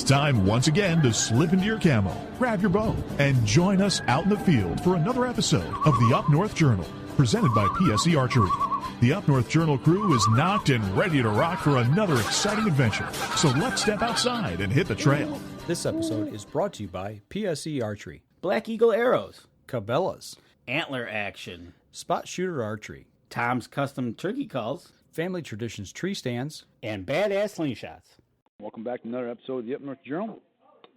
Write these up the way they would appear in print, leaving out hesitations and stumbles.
time once again to slip into your camo, grab your bow, and join us out in the field for another episode of the Up North Journal, presented by PSE Archery. The Up North Journal crew is knocked and ready to rock for another exciting adventure. So let's step outside and hit the trail. This episode is brought to you by PSE Archery, Black Eagle Arrows, Cabela's, Antler Action, Spot Shooter Archery, Tom's Custom Turkey Calls, Family Traditions Tree Stands, and Badass Slingshots. Welcome back to another episode of the Up North Journal.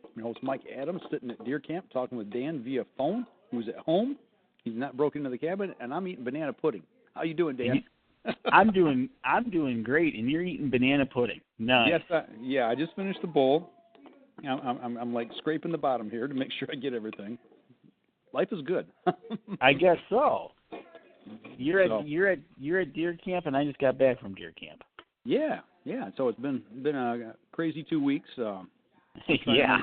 I'm your host, Mike Adams, sitting at deer camp talking with Dan via phone, who's at home. He's not broken into the cabin, and I'm eating banana pudding. How you doing, Dan? I'm doing great, and you're eating banana pudding. Nice. Yes, I just finished the bowl. I'm like scraping the bottom here to make sure I get everything. Life is good. I guess so. You're at deer camp, and I just got back from deer camp. Yeah. So it's been a crazy 2 weeks. Yeah.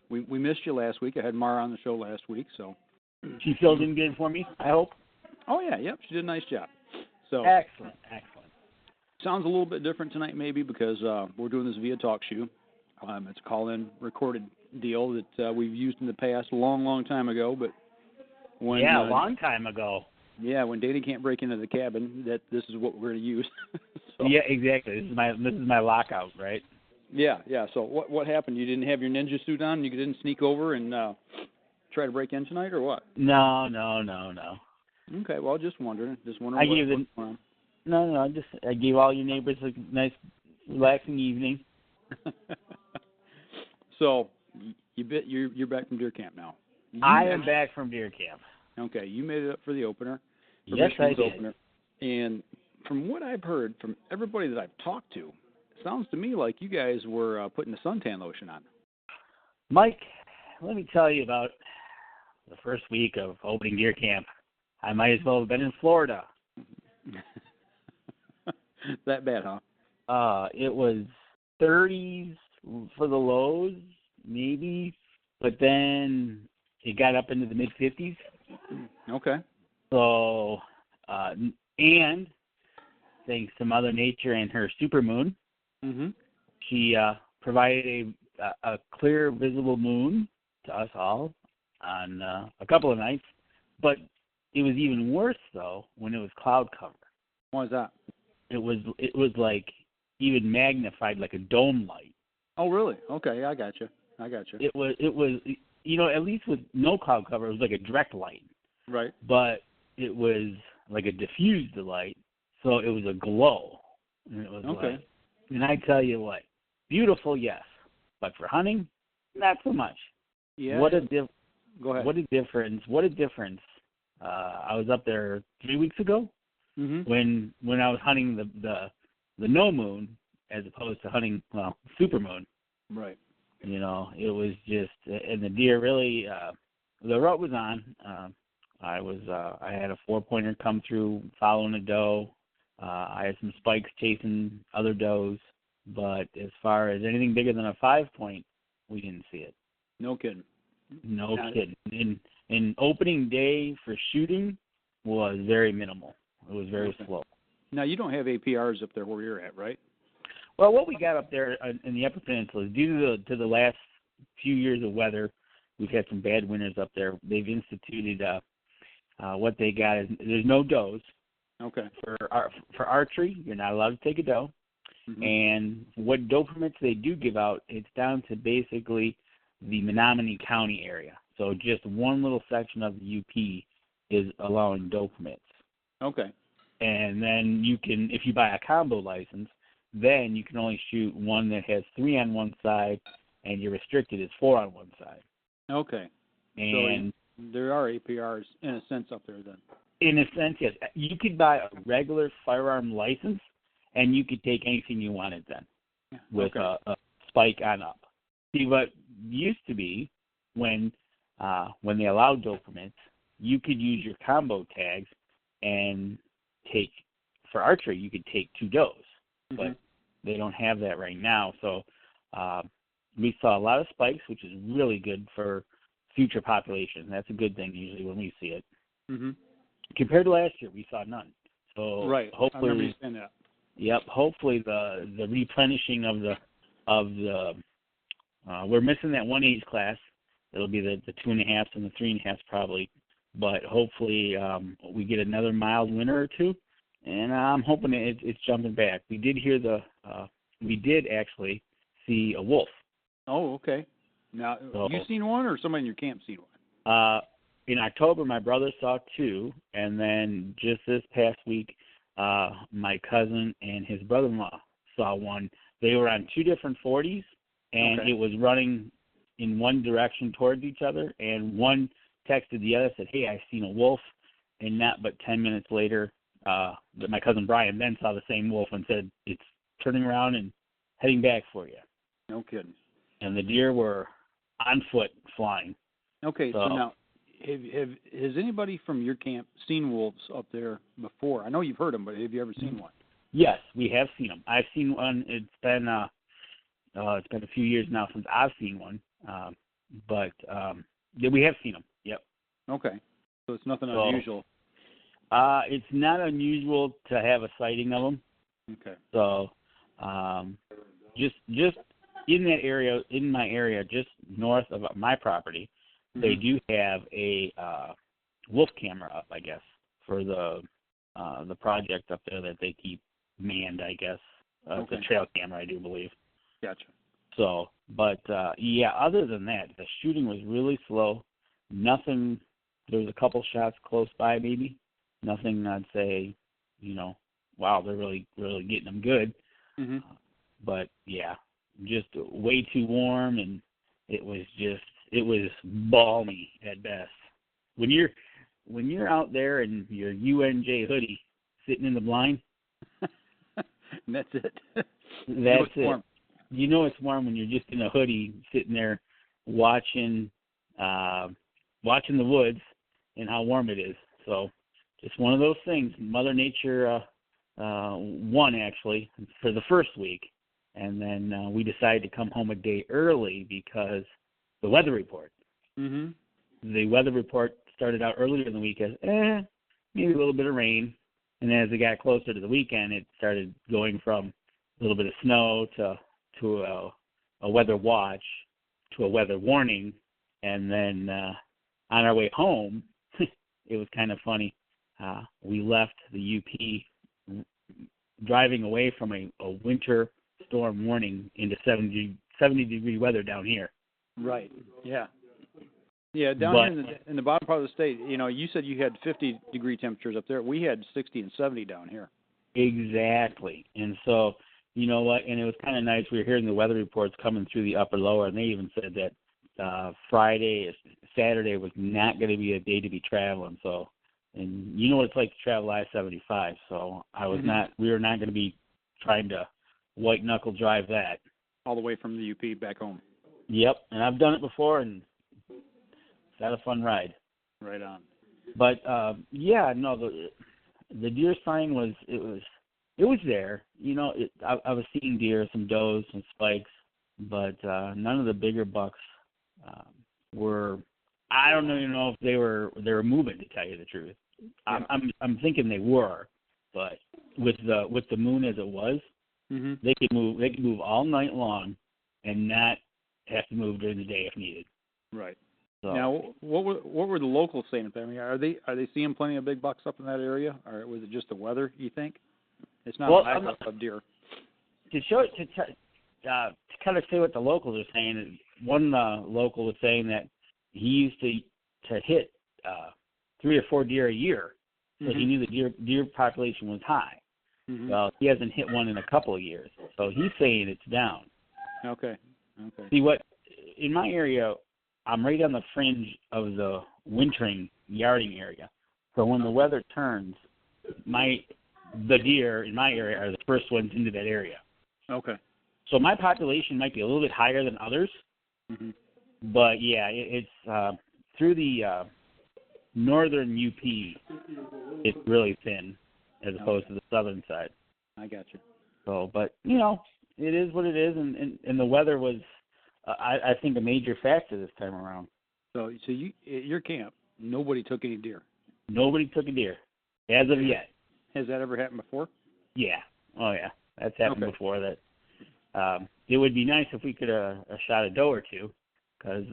We missed you last week. I had Mara on the show last week, so she filled in good for me, I hope. Oh yeah, yep. She did a nice job. So excellent. Sounds a little bit different tonight, maybe because we're doing this via TalkShoe. It's a call-in recorded deal that we've used in the past, a long time ago. But when a long time ago. Yeah, when Danny can't break into the cabin, this is what we're going to use. So, yeah, exactly. This is my lockout, right? Yeah. So what happened? You didn't have your ninja suit on? You didn't sneak over and try to break in tonight, or what? No. Okay, well, just wondering. I gave all your neighbors a nice, relaxing evening. So you're back from deer camp now. I am back from deer camp. Okay, you made it up for the opener. Yes, I did. Opener. And from what I've heard from everybody that I've talked to, it sounds to me like you guys were putting the suntan lotion on. Mike, let me tell you about the first week of opening deer camp. I might as well have been in Florida. That bad, huh? It was 30s for the lows, maybe, but then it got up into the mid-50s. Okay. So, and thanks to Mother Nature and her supermoon, she provided a clear, visible moon to us all on a couple of nights. But it was even worse, though, when it was cloud cover. Why is that? It was like even magnified, like a dome light. Oh, really? Okay, I got you. It was at least with no cloud cover, it was like a direct light. Right. But it was like a diffused light, so it was a glow. And it was okay. And I tell you what, beautiful, yes, but for hunting, not so much. Yeah. Go ahead. What a difference. I was up there 3 weeks ago when I was hunting the no moon as opposed to hunting supermoon. Right. It was just, and the deer really, the rut was on. I had a 4-pointer come through following a doe. I had some spikes chasing other does, but as far as anything bigger than a 5-point, we didn't see it. No kidding. No kidding. And opening day for shooting was very minimal. It was very slow. Now, you don't have APRs up there where you're at, right? Well, what we got up there in the Upper Peninsula is due to the last few years of weather. We've had some bad winters up there. They've instituted what they got is there's no does. Okay. For archery, you're not allowed to take a doe. And what doe permits they do give out, it's down to basically the Menominee County area. So just one little section of the UP is allowing doe permits. Okay. And then you can, if you buy a combo license, then you can only shoot one that has 3 on one side, and you're restricted as 4 on one side. Okay. And so there are APRs in a sense up there then. In a sense, yes. You could buy a regular firearm license, and you could take anything you wanted then with a spike on up. See, what used to be when they allowed doe permits, you could use your combo tags and take, for archery, you could take 2 does. But they don't have that right now. So we saw a lot of spikes, which is really good for future population. That's a good thing usually when we see it. Compared to last year, we saw none. So right. Hopefully, I remember you saying that. Yep. Hopefully the replenishing of the we're missing that one age class. It'll be the 2.5s and the 3.5s probably. But hopefully we get another mild winter or two, and I'm hoping it's jumping back. We did actually see a wolf. Oh, okay. Now, you seen one, or somebody in your camp seen one? In October, my brother saw 2, and then just this past week, my cousin and his brother-in-law saw 1. They were on 2 different 40s, and It was running in one direction towards each other, and one texted the other, said, "Hey, I seen a wolf," and not but 10 minutes later, my cousin Brian then saw the same wolf and said, "It's turning around and heading back for you." No kidding. And the deer were on foot flying. Okay, so now, has anybody from your camp seen wolves up there before? I know you've heard them, but have you ever seen one? Yes, we have seen them. I've seen one. It's been a few years now since I've seen one, but we have seen them. Yep. Okay, so it's nothing unusual. It's not unusual to have a sighting of them. Okay. So, just in that area, in my area, just north of my property, they do have a wolf camera up, I guess, for the project up there that they keep manned, I guess. It's a trail camera, I do believe. Gotcha. So, but yeah, other than that, the shooting was really slow. Nothing. There was a couple shots close by, maybe. Nothing I'd say, wow, they're really, really getting them good. Mm-hmm. But yeah, just way too warm, and it was balmy at best. When you're out there in your UNJ hoodie, sitting in the blind, that's it. That's it. Warm. You know it's warm when you're just in a hoodie, sitting there watching the woods and how warm it is. So just one of those things. Mother Nature won, actually, for the first week. And then we decided to come home a day early because the weather report. Mm-hmm. The weather report started out earlier in the week as, maybe a little bit of rain. And as it got closer to the weekend, it started going from a little bit of snow to a weather watch to a weather warning. And then on our way home, it was kind of funny. We left the UP driving away from a winter storm warning into 70-degree weather down here. Right. Yeah. Yeah, down here in the bottom part of the state, you said you had 50-degree temperatures up there. We had 60 and 70 down here. Exactly. And so, you know what, and it was kind of nice. We were hearing the weather reports coming through the upper lower, and they even said that Saturday was not going to be a day to be traveling. So, and you know what it's like to travel I-75. So we were not going to be trying to white knuckle drive that. All the way from the UP back home. Yep, and I've done it before, and it's not a fun ride. Right on. But the deer sign was there. I was seeing deer, some does, some spikes, but none of the bigger bucks were. I don't even know if they were moving, to tell you the truth. Yeah. I'm thinking they were, but with the moon as it was, they could move. They could move all night long, and not have to move during the day if needed. Right. So, now, what were the locals saying up there? I mean, are they seeing plenty of big bucks up in that area, or was it just the weather? You think? It's not a lack of deer. To kind of say what the locals are saying, one local was saying that he used to hit 3 or 4 deer a year, so he knew the deer population was high. Well, he hasn't hit one in a couple of years, so he's saying it's down. Okay. See, in my area, I'm right on the fringe of the wintering yarding area. So when the weather turns, the deer in my area are the first ones into that area. Okay. So my population might be a little bit higher than others, but yeah, it's through the northern UP, it's really thin as opposed to the southern side. I got you. So, but it is what it is, and the weather was, I think, a major factor this time around. So you at your camp, nobody took any deer? Nobody took a deer, as of yet. Has that ever happened before? Yeah. Oh, yeah. That's happened before. That it would be nice if we could have shot a doe or two, because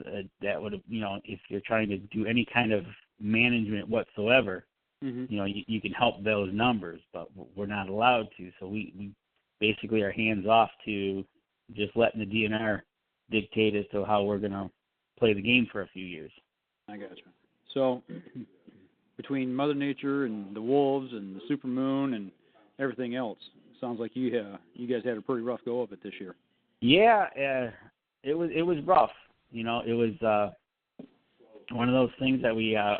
that would have, if you're trying to do any kind of management whatsoever, you can help those numbers, but we're not allowed to. So we basically are hands off to just letting the DNR dictate as to how we're going to play the game for a few years. I gotcha. So between Mother Nature and the wolves and the supermoon and everything else, sounds like you guys had a pretty rough go of it this year. Yeah, it was rough. It was one of those things that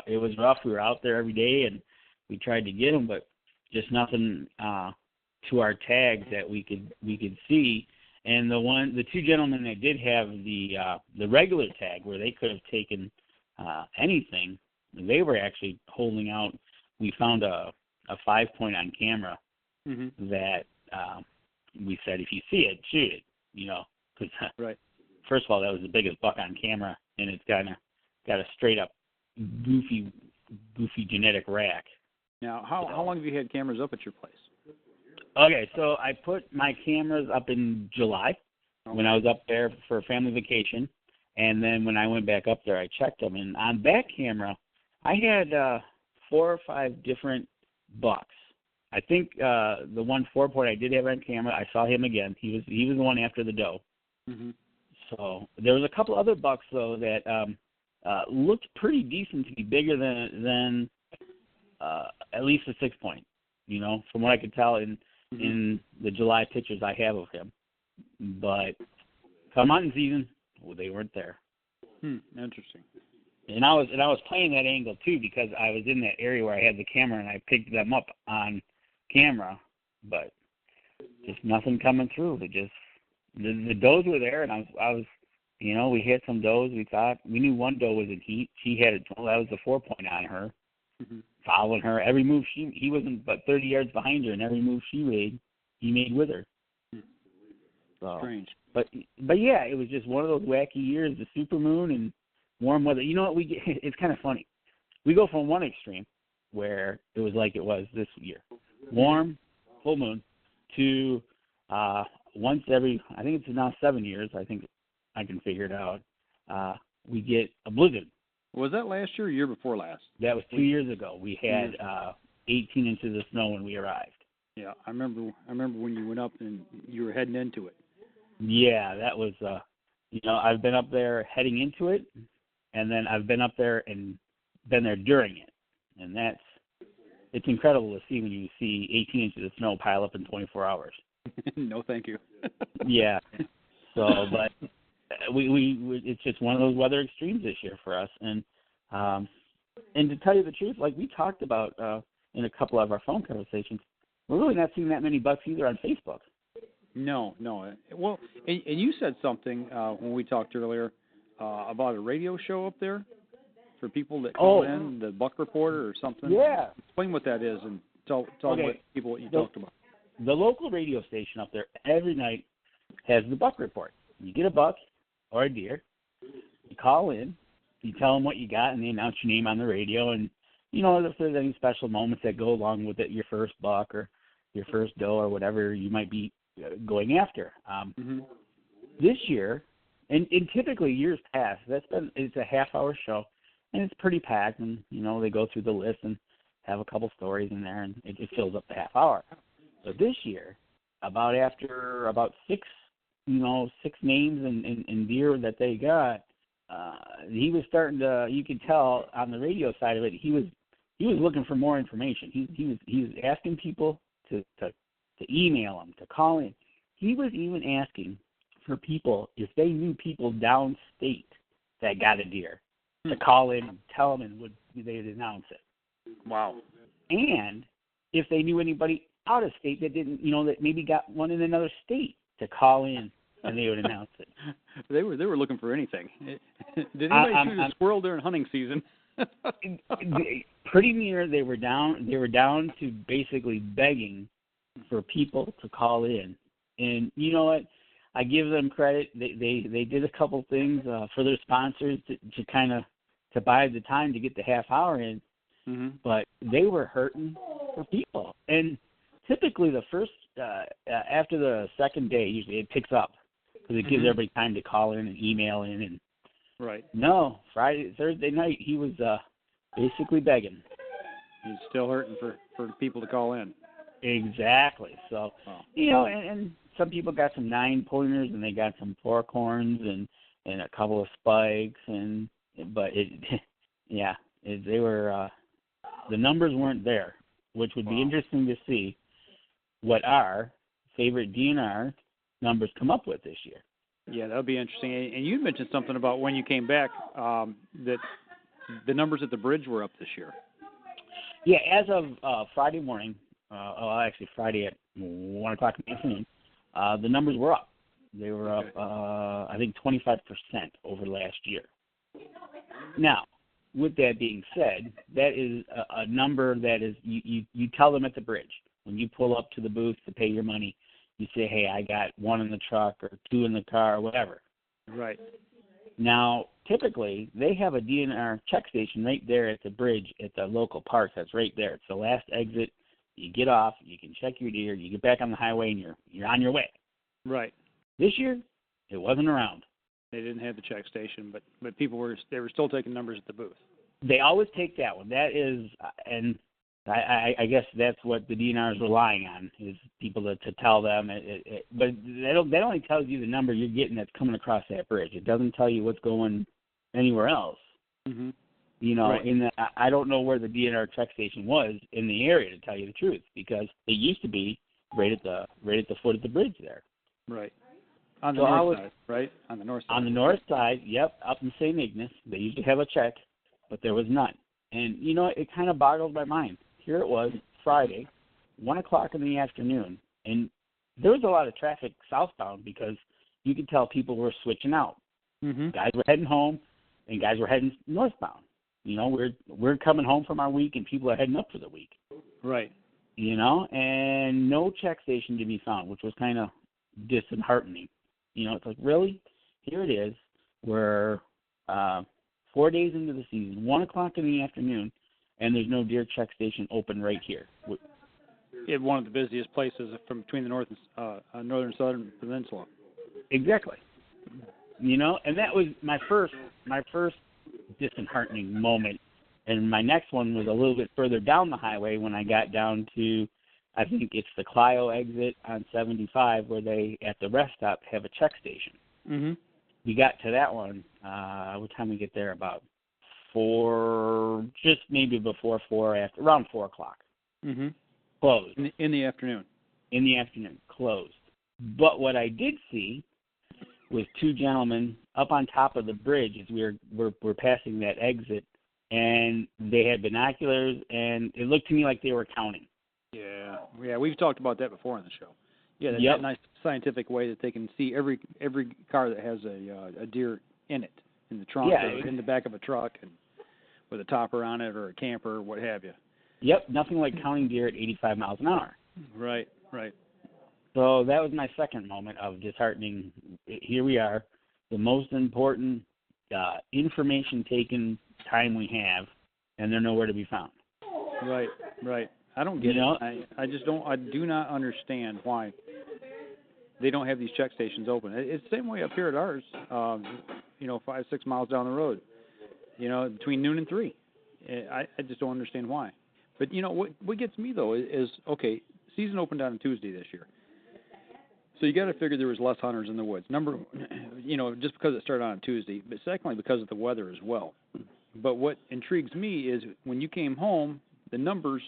it was rough. We were out there every day and we tried to get them, but just nothing to our tags that we could see. And the two gentlemen that did have the regular tag where they could have taken anything, they were actually holding out. We found a 5-point on camera that we said, if you see it, shoot it. Because right. First of all, that was the biggest buck on camera, and it's got a straight up goofy genetic rack. Now, how long have you had cameras up at your place? Okay, so I put my cameras up in July when I was up there for a family vacation, and then when I went back up there, I checked them. And on that camera, I had 4 or 5 different bucks. I think the one 4-point I did have on camera, I saw him again. He was the one after the doe. So there was a couple other bucks though that looked pretty decent to be bigger than at least a 6-point. From what I could tell in the July pictures I have of him. But come hunting season, they weren't there. Interesting. And I was playing that angle too because I was in that area where I had the camera and I picked them up on camera, but just nothing coming through. It just the does were there, and I was we had some does. We knew one doe was in heat. She had that was the 4-point on her, following her every move. He wasn't but 30 yards behind her, and every move he made with her. So, strange. But yeah, it was just one of those wacky years. The supermoon and warm weather. You know what we get? It's kind of funny. We go from one extreme where it was like it was this year, warm, full moon, to once every, I think it's now 7 years. I think I can figure it out. We get a blizzard. Was that last year or year before last? That was 2 years ago. We had 18 inches of snow when we arrived. Yeah, I remember when you went up and you were heading into it. Yeah, that was. I've been up there heading into it, and then I've been up there and been there during it, and it's incredible to see when you see 18 inches of snow pile up in 24 hours. No, thank you. Yeah. So, but we it's just one of those weather extremes this year for us, and to tell you the truth, like we talked about in a couple of our phone conversations, we're really not seeing that many bucks either on Facebook. No. Well, and you said something when we talked earlier about a radio show up there for people that call in, the Buck Reporter or something. Yeah. Explain what that is and tell people what you talked about. The local radio station up there every night has the Buck Report. You get a buck or a deer, you call in, you tell them what you got, and they announce your name on the radio. And, if there's any special moments that go along with it, your first buck or your first doe or whatever you might be going after. This year, and typically years past, it's a half-hour show, and it's pretty packed, and, they go through the list and have a couple stories in there, and it fills up the half hour. So this year, after about six names and deer that they got, he was starting to, you could tell on the radio side of it, he was looking for more information. He was asking people to email him, to call in. He was even asking for people, if they knew people downstate that got a deer, to call in and tell them, and they'd announce it. Wow. And if they knew anybody out of state that didn't, that maybe got one in another state, to call in and they would announce it. They were looking for anything. Did anybody shoot a squirrel during hunting season? Pretty near. They were down to basically begging for people to call in. And you know what? I give them credit. They did a couple things for their sponsors to kind of to buy the time to get the half hour in. But they were hurting for people. And typically the first after the second day, usually it picks up because it gives everybody time to call in and email in. And right. No, Thursday night, he was basically begging. He's still hurting for people to call in. Exactly. So, and some people got some 9-pointers and they got some fork horns and a couple of spikes, but they were the numbers weren't there, which would be interesting to see what our favorite DNR numbers come up with this year. Yeah, that would be interesting. And you mentioned something about when you came back that the numbers at the bridge were up this year. Yeah, as of Friday morning, actually Friday at 1 o'clock in the afternoon, the numbers were up. They were up, I think, 25% over last year. Now, with that being said, that is a number that is, you tell them at the bridge. When you pull up to the booth to pay your money, you say, hey, I got 1 in the truck or 2 in the car or whatever. Right. Now, typically, they have a DNR check station right there at the bridge at the local park. That's right there. It's the last exit. You get off, you can check your deer, you get back on the highway, and you're on your way. Right. This year, it wasn't around. They didn't have the check station, but people were still taking numbers at the booth. They always take that one. That is, and I guess that's what the DNR is relying on, is people to tell them. But that only tells you the number you're getting that's coming across that bridge. It doesn't tell you what's going anywhere else. Mm-hmm. Right. I don't know where the DNR check station was in the area, to tell you the truth, because it used to be right at the foot of the bridge there. Right. On the north side, right? On the north side. On the north side, yep, up in St. Ignace. They used to have a check, but there was none. And, it kind of boggles my mind. Here it was, Friday, 1 o'clock in the afternoon, and there was a lot of traffic southbound because you could tell people were switching out. Mm-hmm. Guys were heading home, and guys were heading northbound. We're coming home from our week, and people are heading up for the week. Right. And no check station to be found, which was kind of disheartening. It's like, really? Here it is. We're 4 days into the season, 1 o'clock in the afternoon, and there's no deer check station open right here. It's one of the busiest places from between the northern and southern peninsula. Exactly. And that was my first disheartening moment. And my next one was a little bit further down the highway when I got down to, I think it's the Clio exit on 75, where they, at the rest stop, have a check station. Mm-hmm. We got to that one, what time we get there? About 4, just maybe before 4, around 4 o'clock. Mm-hmm. Closed. In the afternoon. In the afternoon, closed. But what I did see was 2 gentlemen up on top of the bridge as we're passing that exit, and they had binoculars, and it looked to me like they were counting. Yeah, we've talked about that before on the show. Yeah, that's that nice scientific way that they can see every car that has a deer in it, in the trunk or in the back of a truck, and with a topper on it or a camper or what have you. Yep, nothing like counting deer at 85 miles an hour. Right. So that was my second moment of disheartening. Here we are, the most important information-taking time we have, and they're nowhere to be found. Right. I don't get it. I just don't. I do not understand why they don't have these check stations open. It's the same way up here at ours. 5-6 miles down the road. Between noon and 3. I just don't understand why. But what gets me though is okay. Season opened on a Tuesday this year, so you got to figure there was less hunters in the woods. Just because it started on a Tuesday, but secondly because of the weather as well. But what intrigues me is when you came home, the numbers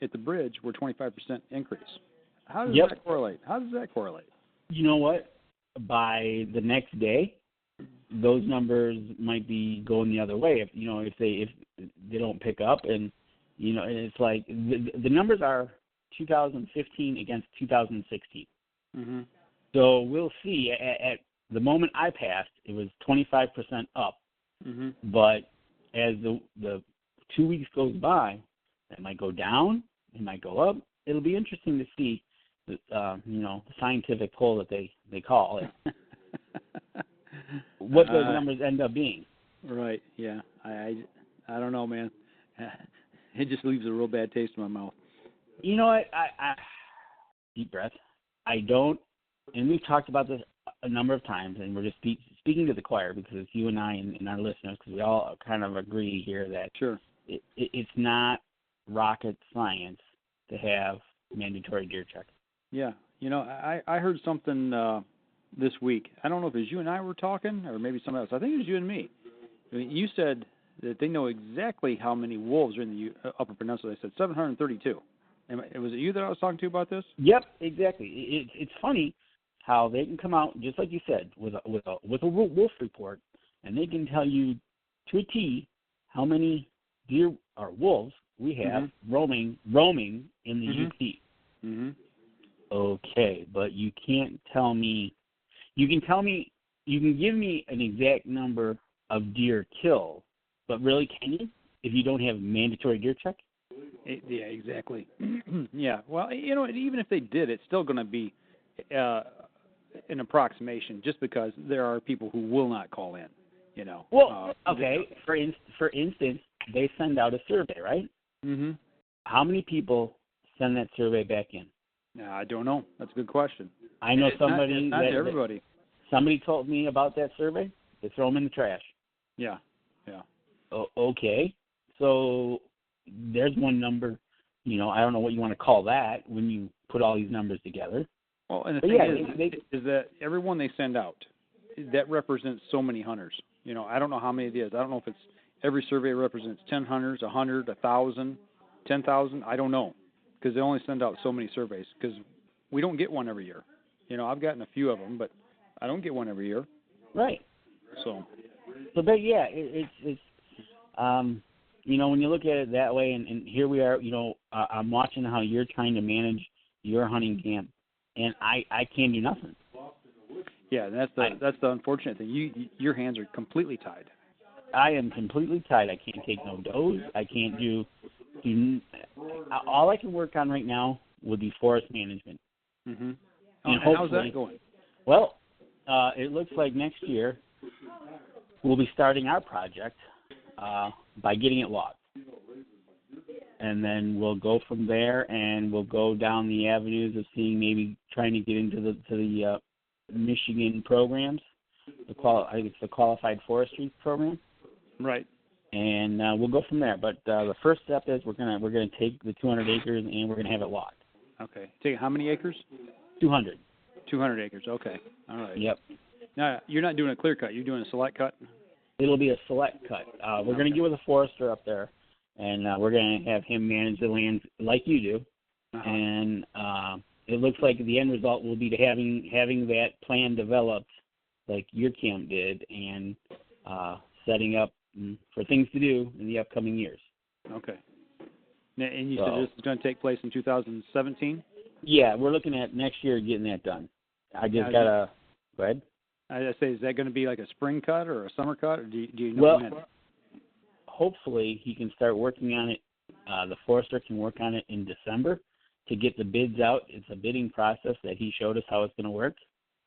at the bridge were 25% increase. How does that correlate? You know what? By the next day, those numbers might be going the other way. If they don't pick up, and it's like the numbers are 2015 against 2016. Mm-hmm. So we'll see. At the moment I passed, it was 25% up. Mm-hmm. But as the 2 weeks goes by, it might go down, it might go up. It'll be interesting to see, the scientific poll that they call it. What those numbers end up being. Right. Yeah. I don't know, man. It just leaves a real bad taste in my mouth. You know what? I deep breath. I don't, and we've talked about this a number of times, and we're just speaking to the choir because it's you and I and our listeners, because we all kind of agree here that sure, it's not rocket science to have mandatory deer check. Yeah, I heard something this week. I don't know if it was you and I were talking, or maybe someone else. I think it was you and me. You said that they know exactly how many wolves are in the Upper Peninsula. They said 732. Was it you that I was talking to about this? Yep, exactly. It's funny how they can come out, just like you said, with a wolf report, and they can tell you to a T how many deer or wolves we have roaming in the UP. Mm-hmm. Okay, but you can't tell me. You can give me an exact number of deer killed, but really, can you if you don't have mandatory deer check? Yeah, exactly. Yeah, well, even if they did, it's still going to be an approximation, just because there are people who will not call in. Well, okay. For instance, they send out a survey, right? Mm-hmm. How many people send that survey back in? I don't know. That's a good question. I know somebody. It's not everybody. Somebody told me about that survey. They throw them in the trash. Yeah. Okay. So there's one number. I don't know what you want to call that when you put all these numbers together. Well, and the thing is that everyone they send out, that represents so many hunters. I don't know how many it is. I don't know if it's every survey represents 10 hunters, 100, 1,000, 10,000. I don't know, because they only send out so many surveys, because we don't get one every year. I've gotten a few of them, but I don't get one every year. Right. So but yeah, it's when you look at it that way, and here we are, I'm watching how you're trying to manage your hunting camp, and I can't do nothing. Yeah, that's the unfortunate thing. Your hands are completely tied. I am completely tied. I can't take no does. I can't do all I can work on right now would be forest management. Mm-hmm. And how's that going? Well, it looks like next year we'll be starting our project by getting it logged. And then we'll go from there, and we'll go down the avenues of seeing, maybe trying to get into the Michigan programs. I think it's the Qualified Forestry Program. Right. And we'll go from there. But the first step is we're gonna take the 200 acres and we're gonna have it logged. Okay. Take how many acres? 200. 200 acres. Okay. All right. Yep. Now, you're not doing a clear cut. You're doing a select cut? It'll be a select cut. We're going to get with a forester up there, and we're going to have him manage the land like you do. Uh-huh. And it looks like the end result will be to having that plan developed like your camp did, and setting up for things to do in the upcoming years. Okay. And you said this is going to take place in 2017? Yeah, we're looking at next year getting that done. I just got to – go ahead. I say, is that going to be like a spring cut or a summer cut, or do you know? Well, hopefully he can start working on it. The forester can work on it in December to get the bids out. It's a bidding process that he showed us how it's going to work.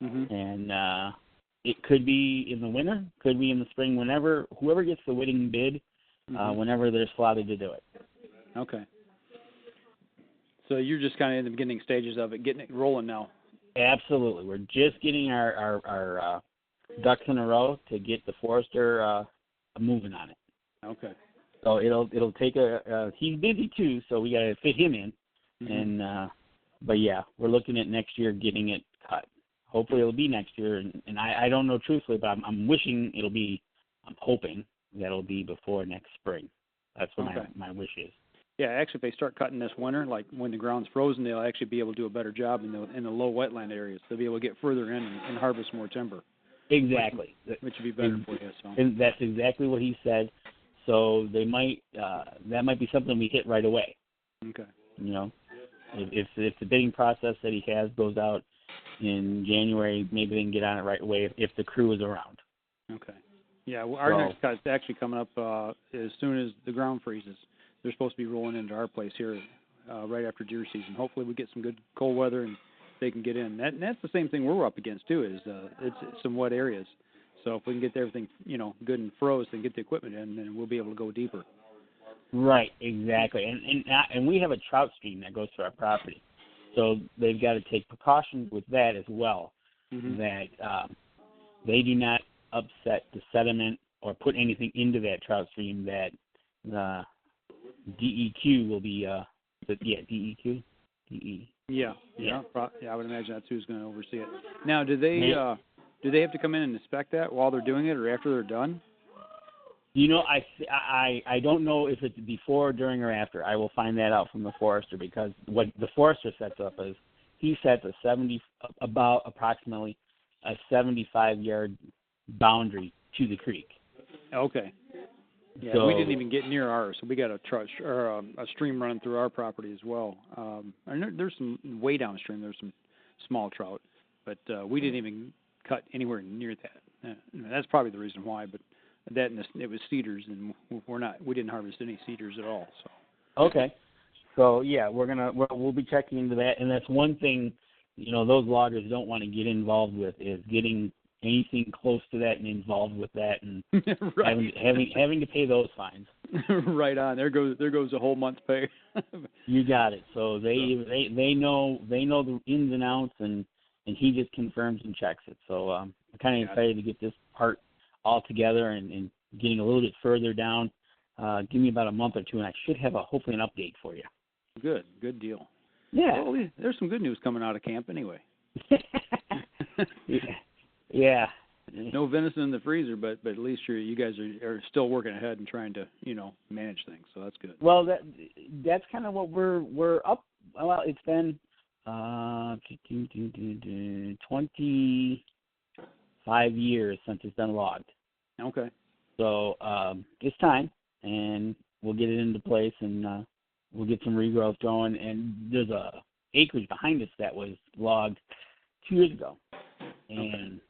Mm-hmm. And it could be in the winter, could be in the spring, whoever gets the winning bid, whenever they're slotted to do it. Okay. So you're just kind of in the beginning stages of it, getting it rolling now. Absolutely. We're just getting our ducks in a row to get the forester moving on it. Okay. So it'll take he's busy too, so we got to fit him in. Mm-hmm. And but yeah, we're looking at next year getting it cut. Hopefully it'll be next year, and I don't know truthfully, but I'm wishing it'll be. I'm hoping that it'll be before next spring. That's what my wish is. Yeah, actually, if they start cutting this winter, like when the ground's frozen, they'll actually be able to do a better job in the low wetland areas. They'll be able to get further in and harvest more timber. Exactly. Which would be better for you. So. And that's exactly what he said. So they might that might be something we hit right away. Okay. You know, if the bidding process that he has goes out in January, maybe they can get on it right away if the crew is around. Okay. Yeah, well, our next cut is actually coming up as soon as the ground freezes. They're supposed to be rolling into our place here right after deer season. Hopefully we get some good cold weather and they can get in. And that's the same thing we're up against too, is it's some wet areas. So if we can get everything, good and froze and get the equipment in, then we'll be able to go deeper. Right, exactly. And we have a trout stream that goes through our property. So they've got to take precautions with that as well. that they do not upset the sediment or put anything into that trout stream that the DEQ will be, DEQ? Yeah, I would imagine that's who's going to oversee it. Now, do they have to come in and inspect that while they're doing it or after they're done? You know, I don't know if it's before, during, or after. I will find that out from the forester, because what the forester sets up is he sets approximately a 75-yard boundary to the creek. Okay. Yeah, so, we didn't even get near ours, so we got a stream running through our property as well. And there's some way downstream. There's some small trout, but we didn't even cut anywhere near that. That's probably the reason why. But that and it was cedars, and we didn't harvest any cedars at all. So. Okay. So yeah, we'll be checking into that, and that's one thing, you know, those loggers don't want to get involved with, is getting anything close to that and involved with that, and right. having to pay those fines. Right on. There goes a whole month's pay. You got it. So they know the ins and outs, and he just confirms and checks it. So I'm kind of excited to get this part all together and getting a little bit further down. Give me about a month or two, and I should have hopefully an update for you. Good deal. Yeah. Well, there's some good news coming out of camp anyway. Yeah. No venison in the freezer, but at least you guys are still working ahead and trying to, you know, manage things. So that's good. Well, that's kind of what we're up. Well, it's been 25 years since it's been logged. Okay. So it's time, and we'll get it into place, and we'll get some regrowth going. And there's a acreage behind us that was logged 2 years ago, and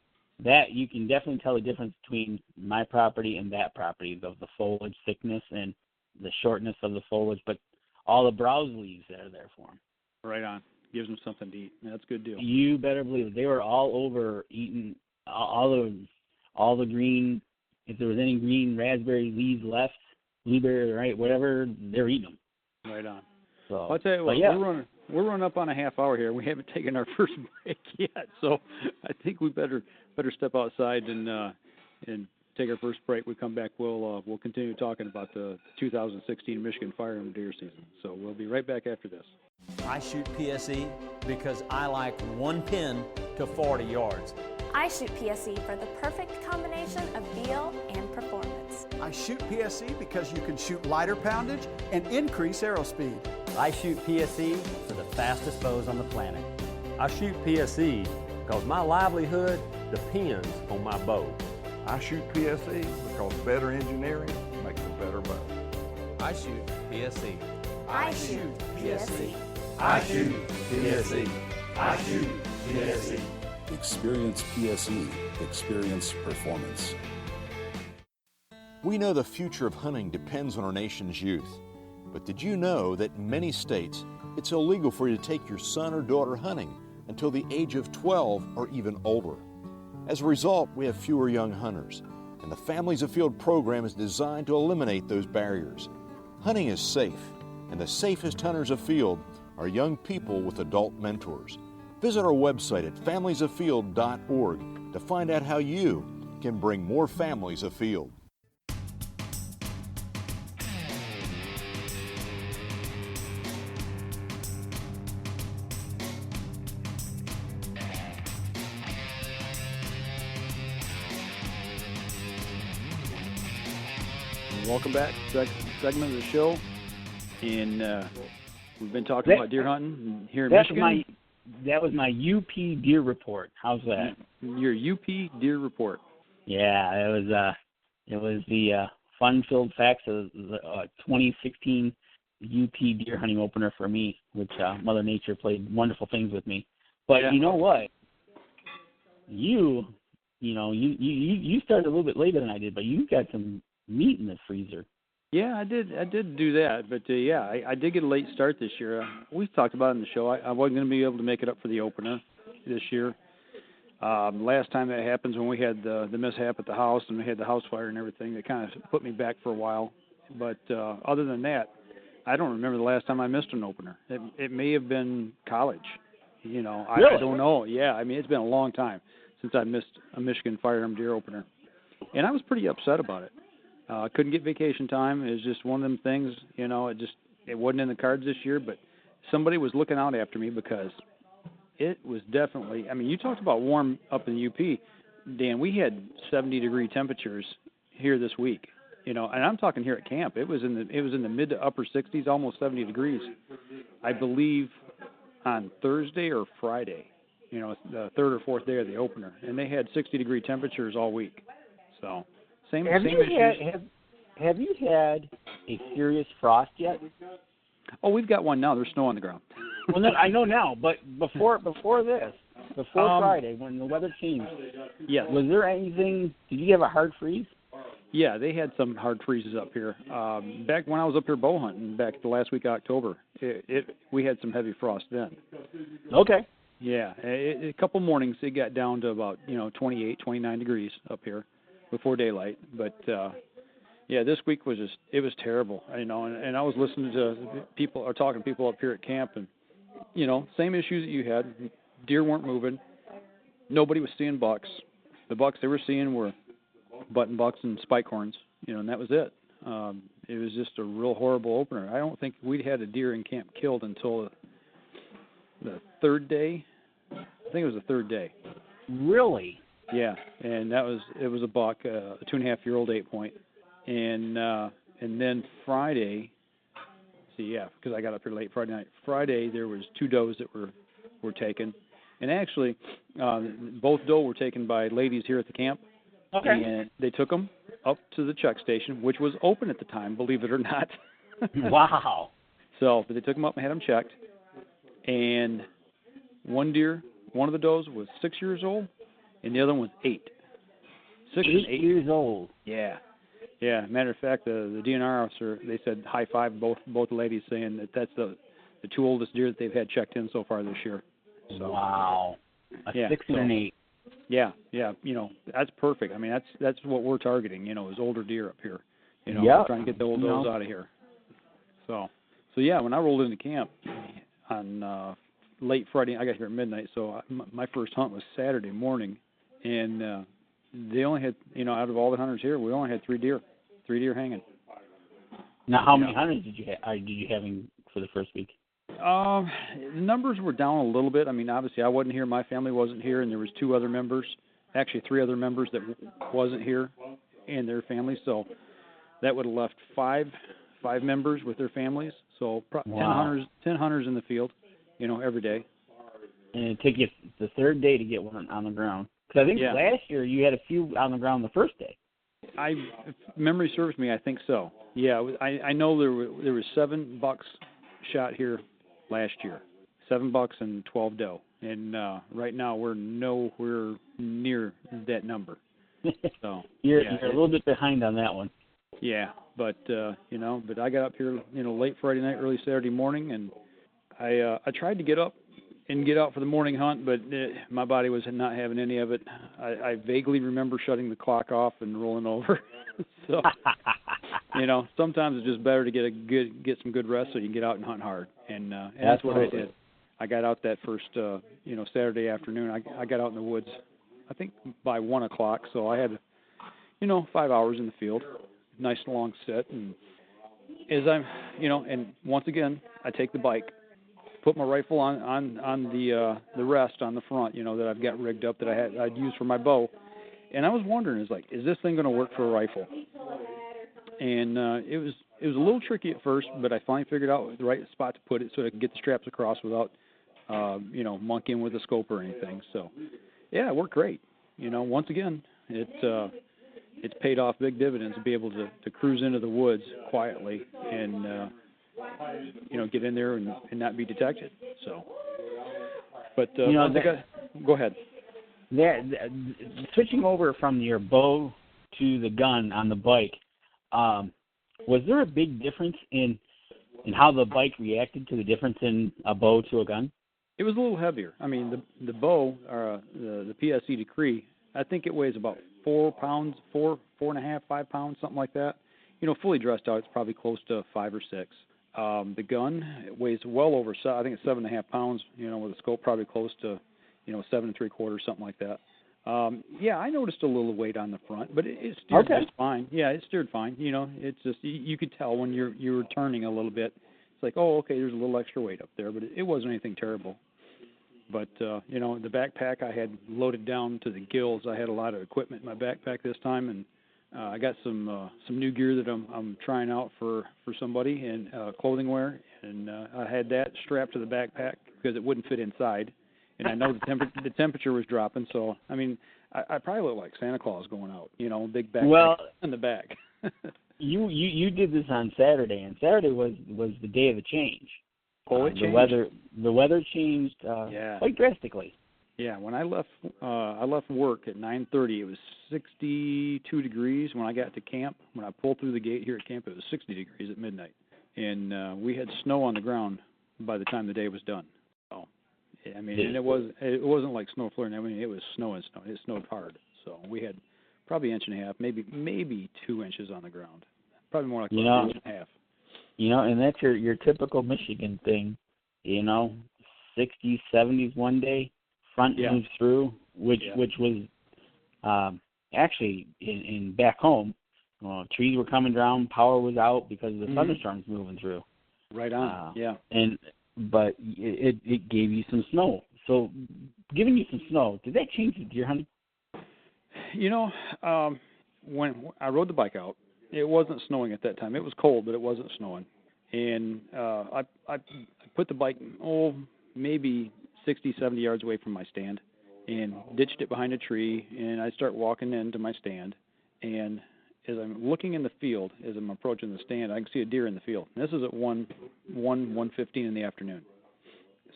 that you can definitely tell the difference between my property and that property, of the foliage thickness and the shortness of the foliage, but all the browse leaves that are there for them. Right on. Gives them something to eat. That's a good deal. You better believe it. They were all over eating all the green. If there was any green raspberry leaves left, blueberry, right, whatever, they're eating them. Right on. So I'll tell you what, yeah. we're running up on a half hour here. We haven't taken our first break yet, so I think we better step outside and take our first break. We come back, we'll continue talking about the 2016 Michigan firearm deer season. So we'll be right back after this. I shoot PSE because I like one pin to 40 yards. I shoot PSE for the perfect combination of feel and performance. I shoot PSE because you can shoot lighter poundage and increase arrow speed. I shoot PSE for the fastest bows on the planet. I shoot PSE because my livelihood depends on my bow. I shoot PSE because better engineering makes a better bow. I shoot PSE. I shoot PSE. I shoot PSE. I shoot PSE. Experience PSE. Experience performance. We know the future of hunting depends on our nation's youth. But did you know that in many states, it's illegal for you to take your son or daughter hunting until the age of 12 or even older? As a result, we have fewer young hunters, and the Families Afield program is designed to eliminate those barriers. Hunting is safe, and the safest hunters afield are young people with adult mentors. Visit our website at familiesafield.org to find out how you can bring more families afield. Welcome back to the segment of the show, and we've been talking about deer hunting here in Michigan. That was my UP deer report. How's that? Your UP deer report. Yeah, it was the fun-filled facts of the 2016 UP deer hunting opener for me, which Mother Nature played wonderful things with me. But You know what? You started a little bit later than I did, but you got some meat in the freezer. Yeah, I did do that, but I did get a late start this year. We've talked about it in the show. I wasn't going to be able to make it up for the opener this year. Last time that happened when we had the mishap at the house and we had the house fire and everything, that kind of put me back for a while. But other than that, I don't remember the last time I missed an opener. It may have been college. I don't know. Yeah, I mean, it's been a long time since I missed a Michigan firearm deer opener. And I was pretty upset about it. I couldn't get vacation time. It was just one of them things, it wasn't in the cards this year, but somebody was looking out after me because it was definitely, I mean, you talked about warm up in the UP. Dan, we had 70-degree temperatures here this week, and I'm talking here at camp. It was in the mid to upper 60s, almost 70 degrees, I believe, on Thursday or Friday, the third or fourth day of the opener, and they had 60-degree temperatures all week. So same issues. Have you had a serious frost yet? Oh, we've got one now. There's snow on the ground. Well, no, I know now, but before Friday, when the weather changed, yes. Was there anything? Did you have a hard freeze? Yeah, they had some hard freezes up here. Back when I was up here bow hunting, back the last week of October, we had some heavy frost then. Okay. Yeah, a couple mornings it got down to about 28, 29 degrees up here before daylight, but yeah, this week was terrible, and I was listening to people or talking to people up here at camp, and same issues that you had. Deer weren't moving. Nobody was seeing bucks. The bucks they were seeing were button bucks and spike horns, and that was it. It was just a real horrible opener. I don't think we'd had a deer in camp killed until the third day. I think it was the third day. Really? Yeah, and it was a buck, a 2.5-year-old 8-point, and then Friday. Because I got up here late Friday night. Friday there was 2 does that were taken, and actually both doe were taken by ladies here at the camp. Okay. And they took them up to the check station, which was open at the time, believe it or not. Wow. So, but they took them up and had them checked, and one of the does was 6 years old, and the other one was 8. 6 and 8 years old. Yeah. Yeah. Matter of fact, the DNR officer, they said high five both ladies, saying that that's the 2 oldest deer that they've had checked in so far this year. So, wow. 6 and an 8. Yeah. That's perfect. I mean, that's what we're targeting. Is older deer up here. Trying to get the old does out of here. So yeah, when I rolled into camp on late Friday, I got here at midnight. So my first hunt was Saturday morning, and they only had, out of all the hunters here, we only had 3 deer hanging. Now, how many hunters did you have for the first week? The numbers were down a little bit. I mean, obviously, I wasn't here. My family wasn't here, and there was 2 other members, actually 3 other members that wasn't here, and their families. So that would have left 5 members with their families. So 10 hunters in the field, every day. And it took you the third day to get one on the ground. Because I think last year you had a few on the ground the first day. If memory serves me, I think so. Yeah, I know there were 7 bucks shot here last year, 7 bucks and 12 doe, and right now we're nowhere near that number. So you're a little bit behind on that one. Yeah, but but I got up here late Friday night, early Saturday morning, and I tried to get up and get out for the morning hunt, but my body was not having any of it. I vaguely remember shutting the clock off and rolling over. So sometimes it's just better to get some good rest so you can get out and hunt hard, and that's what I did. I got out that first Saturday afternoon. I got out in the woods, I think by 1 o'clock, so I had 5 hours in the field, nice long sit, and as I'm and once again I take the bike, put my rifle on the rest on the front, that I've got rigged up that I'd use for my bow, and I was wondering, is this thing going to work for a rifle? And it was a little tricky at first, but I finally figured out the right spot to put it so I could get the straps across without monkeying with the scope or anything. So yeah, it worked great. Once again, it's paid off big dividends to be able to cruise into the woods quietly and get in there and not be detected. So, but go ahead. Switching over from your bow to the gun on the bike, was there a big difference in how the bike reacted to the difference in a bow to a gun? It was a little heavier. I mean, the bow, the PSE Decree, I think it weighs about 4 pounds, 4.5, 5 pounds, something like that. Fully dressed out, it's probably close to 5 or 6. The gun weighs well over, I think it's 7.5 pounds, with a scope probably close to, 7 3/4, something like that. I noticed a little weight on the front, but it steered just fine. Yeah, it steered fine. It's just, you could tell when you were turning a little bit. It's like, oh, okay, there's a little extra weight up there, but it wasn't anything terrible. But, the backpack I had loaded down to the gills. I had a lot of equipment in my backpack this time, and I got some new gear that I'm trying out for somebody, and clothing wear, and I had that strapped to the backpack because it wouldn't fit inside. And I know the temperature was dropping, so, I mean, I probably look like Santa Claus going out, big backpack in the back. You did this on Saturday, and Saturday was the day of the change. Oh, it changed. The weather changed quite drastically. Yeah, when I left work at 9:30, it was 62 degrees. When I got to camp, when I pulled through the gate here at camp, it was 60 degrees at midnight, and we had snow on the ground by the time the day was done. So, I mean, and it wasn't like snow flurry. I mean, it was snow and snow. It snowed hard. So we had probably 1.5 inches, maybe 2 inches on the ground. Probably more like 1.5 inches. And that's your typical Michigan thing. 60s, 70s one day, front moves through, which was actually in back home. Trees were coming down, power was out because of the thunderstorms moving through. Right on. But it gave you some snow. So, giving you some snow, did that change the deer hunting? When I rode the bike out, it wasn't snowing at that time. It was cold, but it wasn't snowing. And I put the bike, maybe 60, 70 yards away from my stand, and ditched it behind a tree, and I start walking into my stand. And as I'm looking in the field, as I'm approaching the stand, I can see a deer in the field. And this is at 1:15 in the afternoon.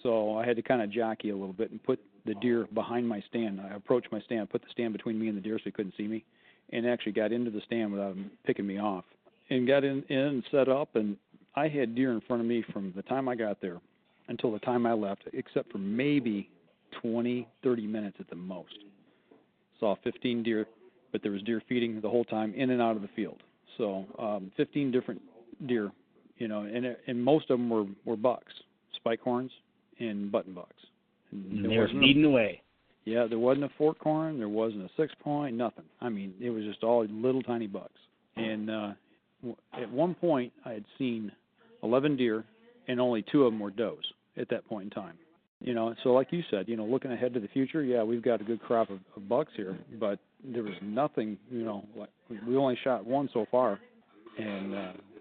So I had to kind of jockey a little bit and put the deer behind my stand. I approached my stand, put the stand between me and the deer so he couldn't see me, and actually got into the stand without him picking me off. And got in and set up, and I had deer in front of me from the time I got there until the time I left, except for maybe 20, 30 minutes at the most. Saw 15 deer, but there was deer feeding the whole time in and out of the field. So 15 different deer, and most of them were bucks, spike horns, and button bucks. And they were feeding away. Yeah, there wasn't a fork horn, there wasn't a 6-point, nothing. I mean, it was just all little tiny bucks. And at one point, I had seen 11 deer, and only 2 of them were does at that point in time. So like you said, looking ahead to the future, we've got a good crop of bucks here, but there was nothing, like we only shot 1 so far, and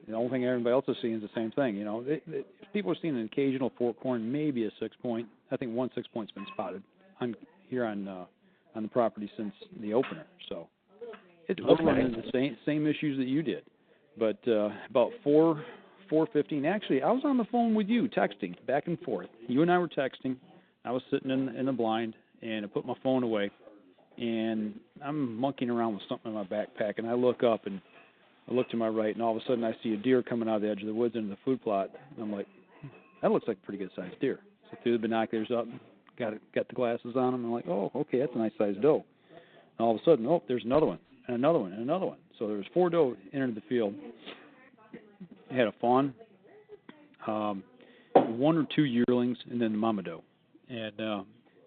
the only thing everybody else is seeing is the same thing. People are seeing an occasional fork horn, maybe a 6-point. I think 1 6-point's been spotted here on the property since the opener. So we're running the same issues that you did. But about 4:15, actually, I was on the phone with you, texting back and forth. You and I were texting. I was sitting in the blind, and I put my phone away, and I'm monkeying around with something in my backpack, and I look up, and I look to my right, and all of a sudden I see a deer coming out of the edge of the woods into the food plot, and I'm like, that looks like a pretty good-sized deer. So I threw the binoculars up, got the glasses on them, and I'm like, oh, okay, that's a nice-sized doe. And all of a sudden, there's another one, and another one, and another one. So there was 4 doe entered the field. I had a fawn, 1 or 2 yearlings, and then the mama doe. And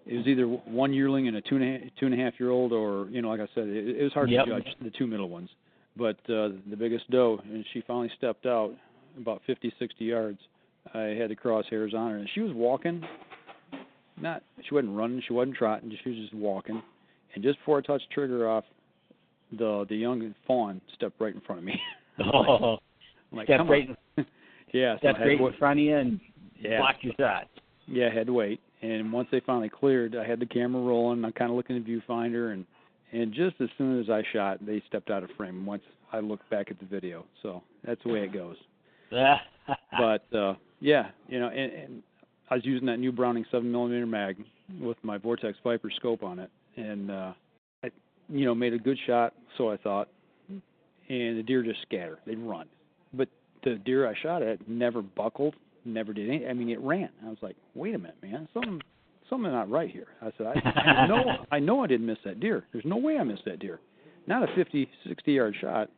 it was either 1 yearling and a 2.5-year-old, or, like I said, it was hard to judge the 2 middle ones. But the biggest doe, and she finally stepped out about 50, 60 yards. I had the crosshairs on her, and she was walking. She wasn't running, she wasn't trotting, she was just walking. And just before I touched the trigger off, the young fawn stepped right in front of me. Stepped right in front of you and blocked your shot. Yeah, I had to wait. And once they finally cleared, I had the camera rolling. I'm kind of looking at the viewfinder, and just as soon as I shot, they stepped out of frame once I looked back at the video. So that's the way it goes. But, and I was using that new Browning 7mm mag with my Vortex Viper scope on it. And I made a good shot, so I thought. And the deer just scattered. They'd run. But the deer I shot at never buckled, never did anything. I mean, it ran. I was like, wait a minute, man. Something not right here. I said, I know I didn't miss that deer. There's no way I missed that deer. Not a 50, 60-yard shot.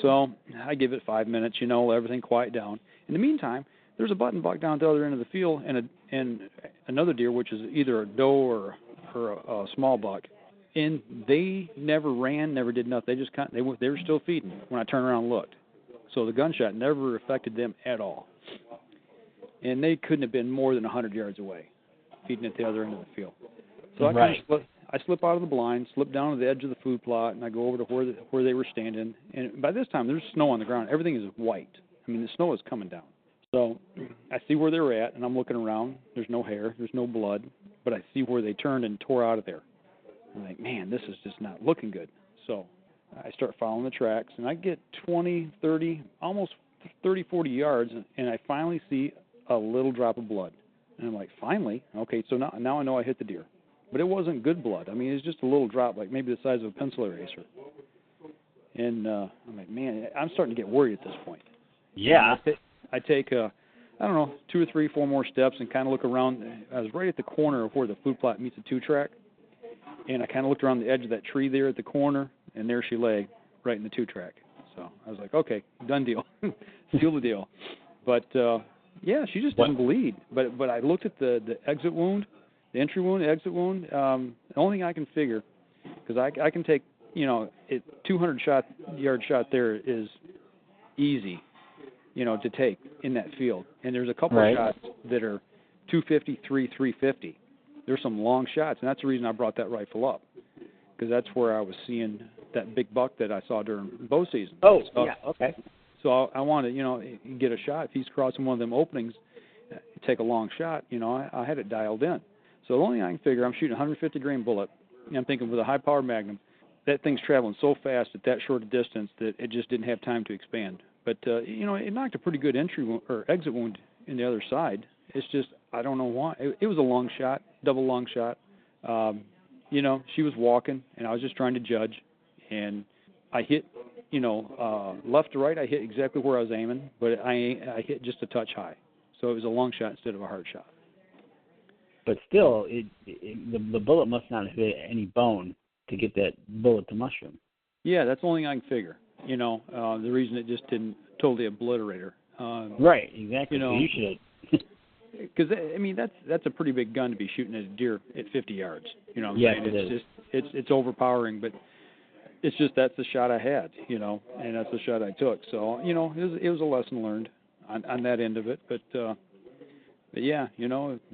So I give it 5 minutes, let everything quiet down. In the meantime, there's a button buck down at the other end of the field and another deer, which is either a doe or a small buck. And they never ran, never did nothing. They just they were still feeding when I turned around and looked. So the gunshot never affected them at all. And they couldn't have been more than 100 yards away, feeding at the other end of the field. So I slip out of the blind, slip down to the edge of the food plot, and I go over to where they were standing. And by this time, there's snow on the ground. Everything is white. I mean, the snow is coming down. So I see where they were at, and I'm looking around. There's no hair. There's no blood. But I see where they turned and tore out of there. I'm like, man, this is just not looking good. So I start following the tracks, and I get 20, 30, almost 30, 40 yards, and I finally see a little drop of blood. And I'm like, finally? Okay, so now I know I hit the deer. But it wasn't good blood. I mean, it's just a little drop, like maybe the size of a pencil eraser. And I'm like, man, I'm starting to get worried at this point. Yeah. I take, 2 or 3, 4 more steps and kind of look around. I was right at the corner of where the food plot meets the 2-track. And I kind of looked around the edge of that tree there at the corner, and there she lay, right in the 2-track. So I was like, okay, done deal. Seal the deal. But, yeah, she just didn't bleed. But I looked at the exit wound, the entry wound, the exit wound. The only thing I can figure, because I can take, 200-yard shot there is easy, to take in that field. And there's a couple of shots that are 250, 350. There's some long shots, and that's the reason I brought that rifle up, because that's where I was seeing that big buck that I saw during bow season. Oh, so, yeah, okay. So I wanted, get a shot. If he's crossing one of them openings, take a long shot, I had it dialed in. So the only thing I can figure, I'm shooting a 150-grain bullet, and I'm thinking with a high-power Magnum, that thing's traveling so fast at that short a distance that it just didn't have time to expand. But, it knocked a pretty good entry or exit wound in the other side. It's just, I don't know why. It was a long shot, double long shot. She was walking, and I was just trying to judge. And I hit, left to right, I hit exactly where I was aiming, but I hit just a touch high. So it was a long shot instead of a hard shot. But still, the bullet must not have hit any bone to get that bullet to mushroom. Yeah, that's the only thing I can figure. The reason it just didn't totally obliterate her. Right, exactly. So you should. Because that's a pretty big gun to be shooting at a deer at 50 yards. Yes, it is. It's overpowering, but it's just that's the shot I had. And that's the shot I took. So it was a lesson learned on that end of it. But yeah, we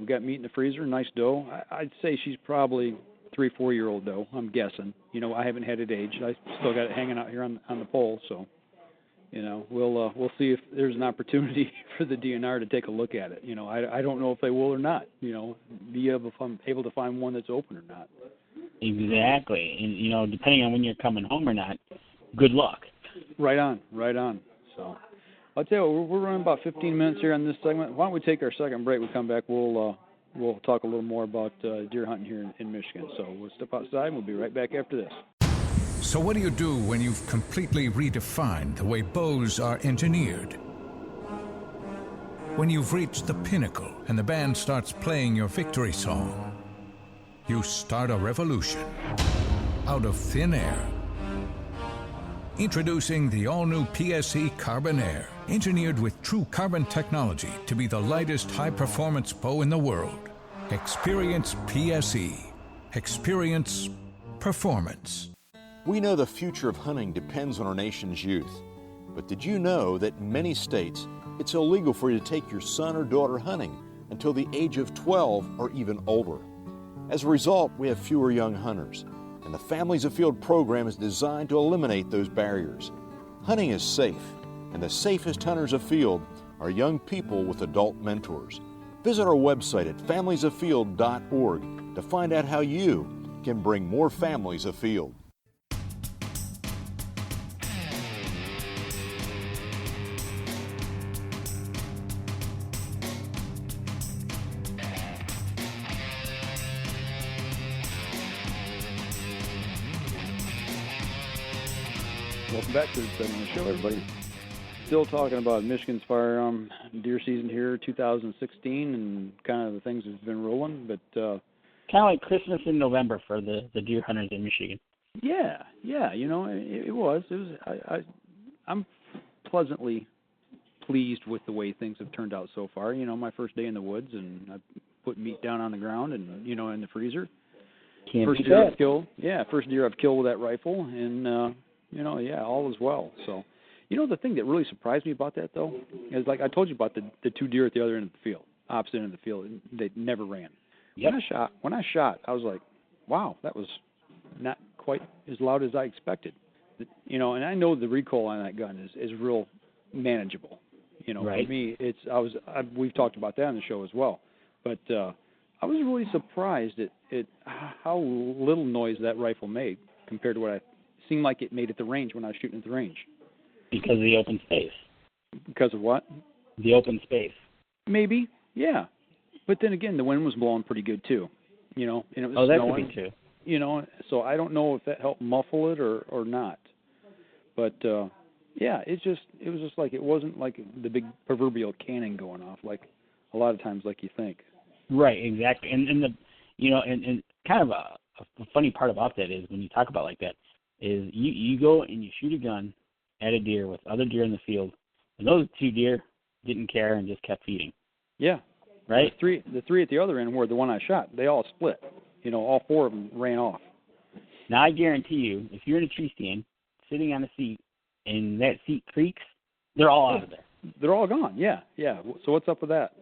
got meat in the freezer, nice doe. I'd say she's probably 3-4-year-old doe. I'm guessing. I haven't had it aged. I still got it hanging out here on the pole. So. We'll see if there's an opportunity for the DNR to take a look at it. I don't know if they will or not. If I'm able to find one that's open or not. Exactly, and depending on when you're coming home or not, good luck. Right on. So, I'll tell you, we're running about 15 minutes here on this segment. Why don't we take our second break? We come back. We'll talk a little more about deer hunting here in Michigan. So we'll step outside, and we'll be right back after this. So what do you do when you've completely redefined the way bows are engineered? When you've reached the pinnacle and the band starts playing your victory song, you start a revolution out of thin air. Introducing the all-new PSE Carbon Air, engineered with true carbon technology to be the lightest high-performance bow in the world. Experience PSE. Experience performance. We know the future of hunting depends on our nation's youth. But did you know that in many states, it's illegal for you to take your son or daughter hunting until the age of 12 or even older? As a result, we have fewer young hunters, and the Families Afield program is designed to eliminate those barriers. Hunting is safe, and the safest hunters afield are young people with adult mentors. Visit our website at familiesafield.org to find out how you can bring more families afield. Welcome back to the segment of the show, everybody. Still talking about Michigan's firearm deer season here, 2016, and kind of the things that's been rolling. But kind of like Christmas in November for the deer hunters in Michigan. Yeah, it was. I'm pleasantly pleased with the way things have turned out so far. You know, my first day in the woods, and I put meat down on the ground and, you know, in the freezer. First deer I've killed with that rifle, and, you know, yeah, all is well. So, you know, the thing that really surprised me about that, though, is like I told you about the 2 deer at the other end of the field, opposite end of the field, and they never ran. Yep. When I shot, I was like, wow, that was not quite as loud as I expected. You know, and I know the recoil on that gun is real manageable. You know, right. For me, we've talked about that on the show as well. But I was really surprised at how little noise that rifle made compared to what I seemed like it made at the range when I was shooting at the range. Because of the open space. Because of what? The open space. Maybe, yeah. But then again, the wind was blowing pretty good too. You know, and it was that snowing. Could be too. You know, so I don't know if that helped muffle it or not. But yeah, it was just like it wasn't like the big proverbial cannon going off like a lot of times like you think. Right, exactly. And the you know, and kind of a funny part about that is when you talk about like that is you go and you shoot a gun at a deer with other deer in the field, and those 2 deer didn't care and just kept feeding. Yeah. Right? The three at the other end were the one I shot. They all split. You know, all 4 of them ran off. Now, I guarantee you, if you're in a tree stand, sitting on a seat, and that seat creaks, they're all out of there. They're all gone, yeah. So what's up with that?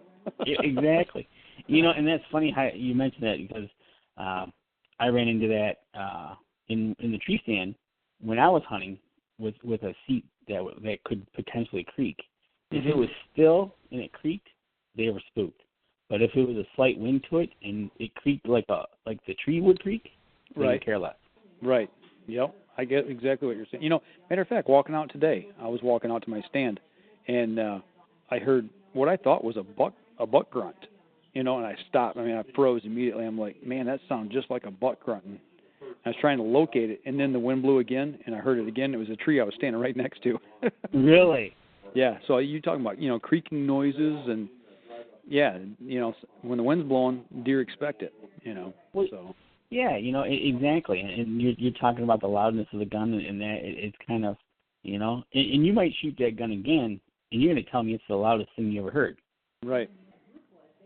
Exactly. You know, and that's funny how you mentioned that because I ran into that in the tree stand when I was hunting with a seat that could potentially creak. If it was still and it creaked, they were spooked. But if it was a slight wind to it and it creaked like the tree would creak, they would care less. Right. Yep. I get exactly what you're saying. You know, matter of fact, walking out today, I was walking out to my stand, and I heard what I thought was a buck grunt. You know, and I stopped. I mean, I froze immediately. I'm like, man, that sounds just like a buck grunting. I was trying to locate it, and then the wind blew again, and I heard it again. It was a tree I was standing right next to. Really? Yeah. So you talking about, you know, creaking noises and, yeah, you know, when the wind's blowing, deer expect it, you know. Well, so. Yeah, you know, exactly. And you're talking about the loudness of the gun and that it's kind of, you know, and you might shoot that gun again, and you're going to tell me it's the loudest thing you ever heard. Right.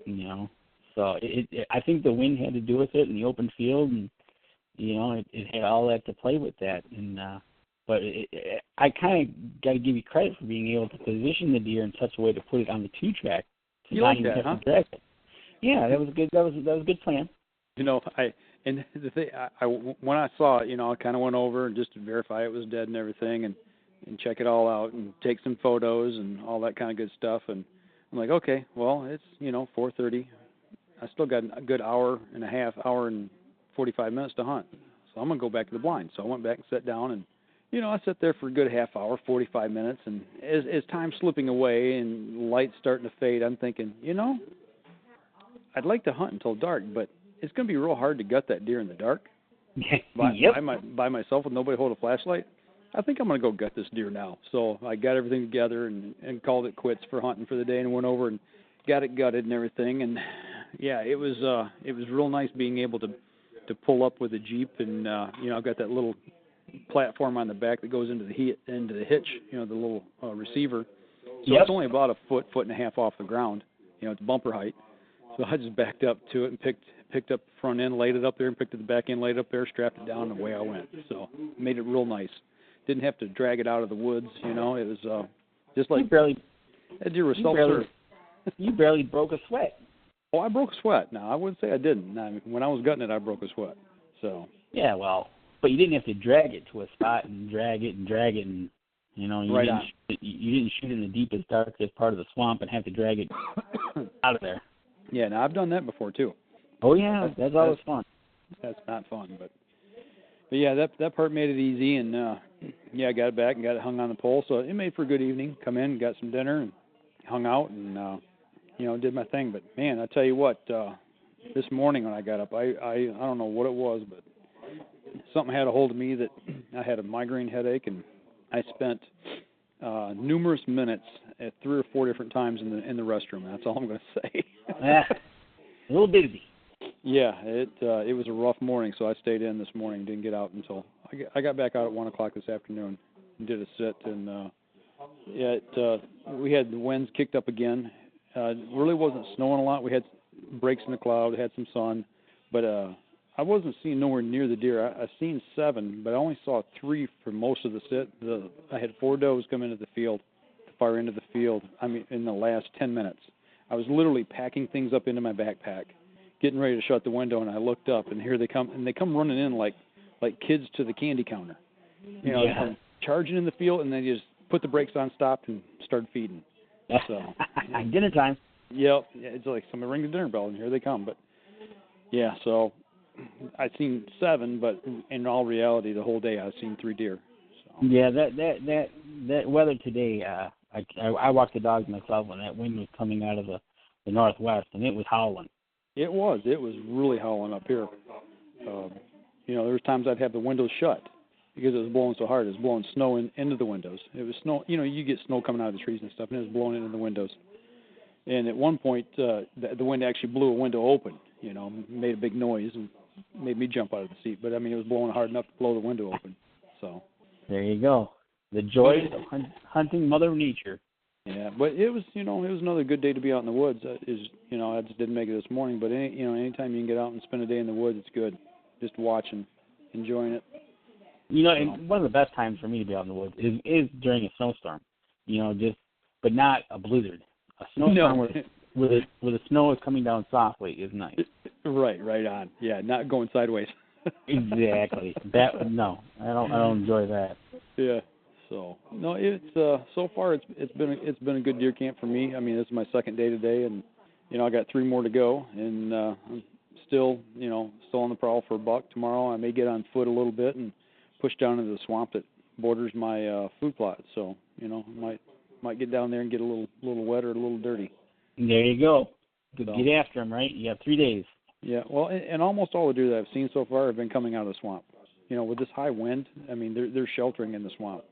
You know, so I think the wind had to do with it in the open field, and, you know, it had all that to play with that. And but I kind of got to give you credit for being able to position the deer in such a way to put it on the 2-track. You like that, huh? Yeah, that was good. That was a good plan. You know, and the thing, when I saw it, you know, I kind of went over just to verify it was dead and everything, and check it all out and take some photos and all that kind of good stuff. And I'm like, okay, well, it's, you know, 4:30. I still got a good hour and 45 minutes to hunt. So I'm going to go back to the blind. So I went back and sat down, and, you know, I sat there for a good half hour, 45 minutes. And as time's slipping away and light's starting to fade, I'm thinking, you know, I'd like to hunt until dark, but it's going to be real hard to gut that deer in the dark by myself with nobody holding a flashlight. I think I'm going to go gut this deer now. So I got everything together and called it quits for hunting for the day and went over and got it gutted and everything. And, yeah, it was real nice being able to pull up with a Jeep and, you know, I've got that little platform on the back that goes into the hitch, you know, the little receiver. So It's only about a foot and a half off the ground. You know, it's bumper height. So I just backed up to it and picked up the front end, laid it up there, and picked up the back end, laid it up there, strapped it down, and away I went. So made it real nice. Didn't have to drag it out of the woods, you know. It was just like that deer was self-serve. You barely broke a sweat. Oh, I broke a sweat. No, I wouldn't say I didn't. I mean, when I was gutting it, I broke a sweat. So. Yeah, well, but you didn't have to drag it to a spot and drag it, and you know, you didn't shoot in the deepest, darkest part of the swamp and have to drag it out of there. Yeah, now I've done that before too. Oh yeah, that's always fun. That's not fun, but yeah, that part made it easy, and yeah, I got it back and got it hung on the pole, so it made for a good evening. Come in, got some dinner, and hung out, and you know, did my thing. But man, I tell you what, this morning when I got up, I don't know what it was, but something had a hold of me that I had a migraine headache, and I spent numerous minutes at 3 or 4 different times in the restroom. That's all I'm going to say. A little busy. Yeah, it was a rough morning, so I stayed in this morning. Didn't get out until I got back out at 1 o'clock this afternoon and did a sit, and Yeah, we had the winds kicked up again. It really wasn't snowing a lot. We had breaks in the cloud, had some sun, but I wasn't seeing nowhere near the deer. I seen 7, but I only saw 3 for most of the sit. I had 4 does come into the field, the far end of the field. I mean, in the last 10 minutes, I was literally packing things up into my backpack, getting ready to shut the window, and I looked up, and here they come, and they come running in like kids to the candy counter. You know, Yeah. charging in the field, and they just put the brakes on, stopped, and started feeding. So dinner time. Yep, yeah, it's like somebody ring the dinner bell, and here they come. But yeah, so I've seen 7, but in all reality, the whole day I've seen 3 deer. So. Yeah, that weather today. I walked the dogs myself when that wind was coming out of the northwest, and it was howling. It was really howling up here. You know, there was times I'd have the windows shut because it was blowing so hard. It was blowing snow into the windows. It was snow. You know, you get snow coming out of the trees and stuff, and it was blowing into the windows. And at one point, the wind actually blew a window open. You know, made a big noise and made me jump out of the seat. But I mean, it was blowing hard enough to blow the window open. So there you go. The joys of hunting Mother Nature. Yeah, but it was another good day to be out in the woods. I just didn't make it this morning, but anytime you can get out and spend a day in the woods, it's good. Just watching, enjoying it. You know, and one of the best times for me to be out in the woods is during a snowstorm. You know, but not a blizzard. A snowstorm where the snow is coming down softly is nice. Right on. Yeah, not going sideways. Exactly. I don't enjoy that. Yeah. So no, it's so far it's been a good deer camp for me. I mean, this is my second day today, and I got 3 more to go, and I'm still on the prowl for a buck. Tomorrow I may get on foot a little bit and push down into the swamp that borders my food plot. So might get down there and get a little wet or a little dirty. There you go. Get after them, right? You have 3 days. Yeah. Well, and almost all the deer that I've seen so far have been coming out of the swamp. With this high wind, I mean they're sheltering in the swamp.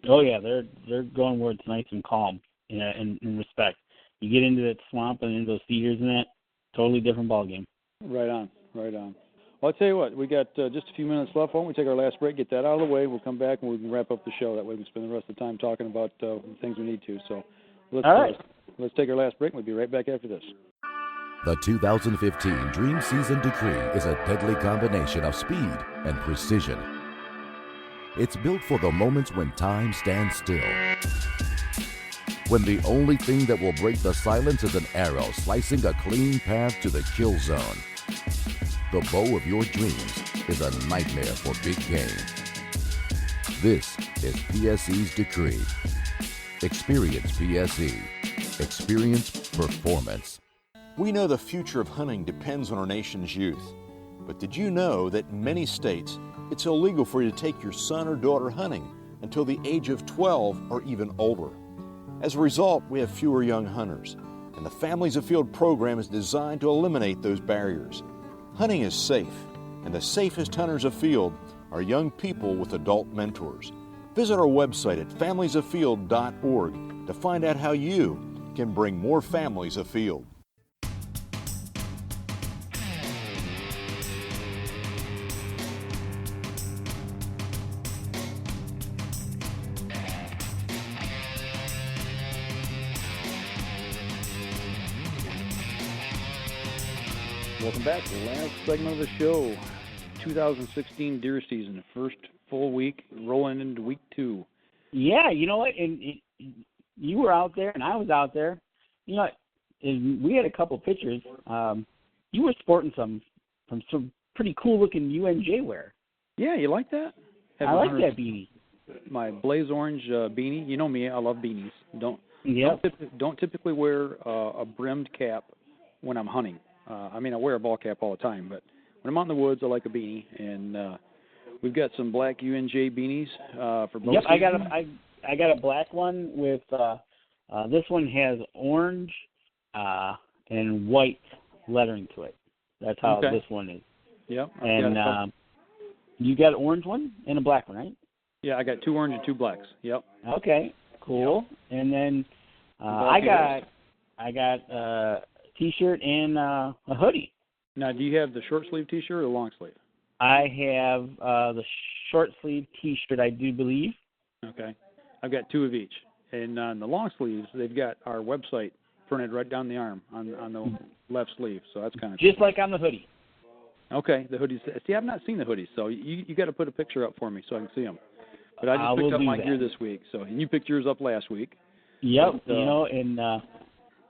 Oh yeah, they're going where it's nice and calm. In respect, you get into that swamp and into those cedars and that, totally different ballgame. Right on. Well, I'll tell you what, we got just a few minutes left. Why don't we take our last break, get that out of the way, we'll come back and we can wrap up the show. That way we can spend the rest of the time talking about the things we need to. So let's take our last break, and we'll be right back after this. The 2015 Dream Season Decree is a deadly combination of speed and precision. It's built for the moments when time stands still. When the only thing that will break the silence is an arrow slicing a clean path to the kill zone. The bow of your dreams is a nightmare for big game. This is PSE's Decree. Experience PSE. Experience performance. We know the future of hunting depends on our nation's youth. But did you know that in many states, it's illegal for you to take your son or daughter hunting until the age of 12 or even older? As a result, we have fewer young hunters, and the Families Afield program is designed to eliminate those barriers. Hunting is safe, and the safest hunters afield are young people with adult mentors. Visit our website at familiesafield.org to find out how you can bring more families afield. Welcome back to the last segment of the show. 2016 deer season, the first full week, rolling into week 2. Yeah, you know what? And you were out there, and I was out there. You know, and we had a couple pictures. You were sporting some pretty cool-looking UNJ wear. Yeah, you like that? I like that beanie. My blaze orange beanie. You know me, I love beanies. Don't typically wear a brimmed cap when I'm hunting. I mean, I wear a ball cap all the time, but when I'm out in the woods, I like a beanie, and we've got some black UNJ beanies for both. Yep, seasons. I got a black one with this one has orange and white lettering to it. That's how this one is. Yep. And you got an orange one and a black one, right? Yeah, I got 2 orange and 2 blacks. Yep. Okay, cool. Yep. And then I got a T-shirt and a hoodie. Now, do you have the short sleeve T-shirt or the long sleeve? I have the short sleeve T-shirt, I do believe. Okay. I've got 2 of each. And on the long sleeves, they've got our website printed right down the arm on the left sleeve. So that's kind of just cool. like on the hoodie. Okay, the hoodies. See, I've not seen the hoodies, so you got to put a picture up for me so I can see them. But I just picked up my gear this week, and you picked yours up last week. Yep,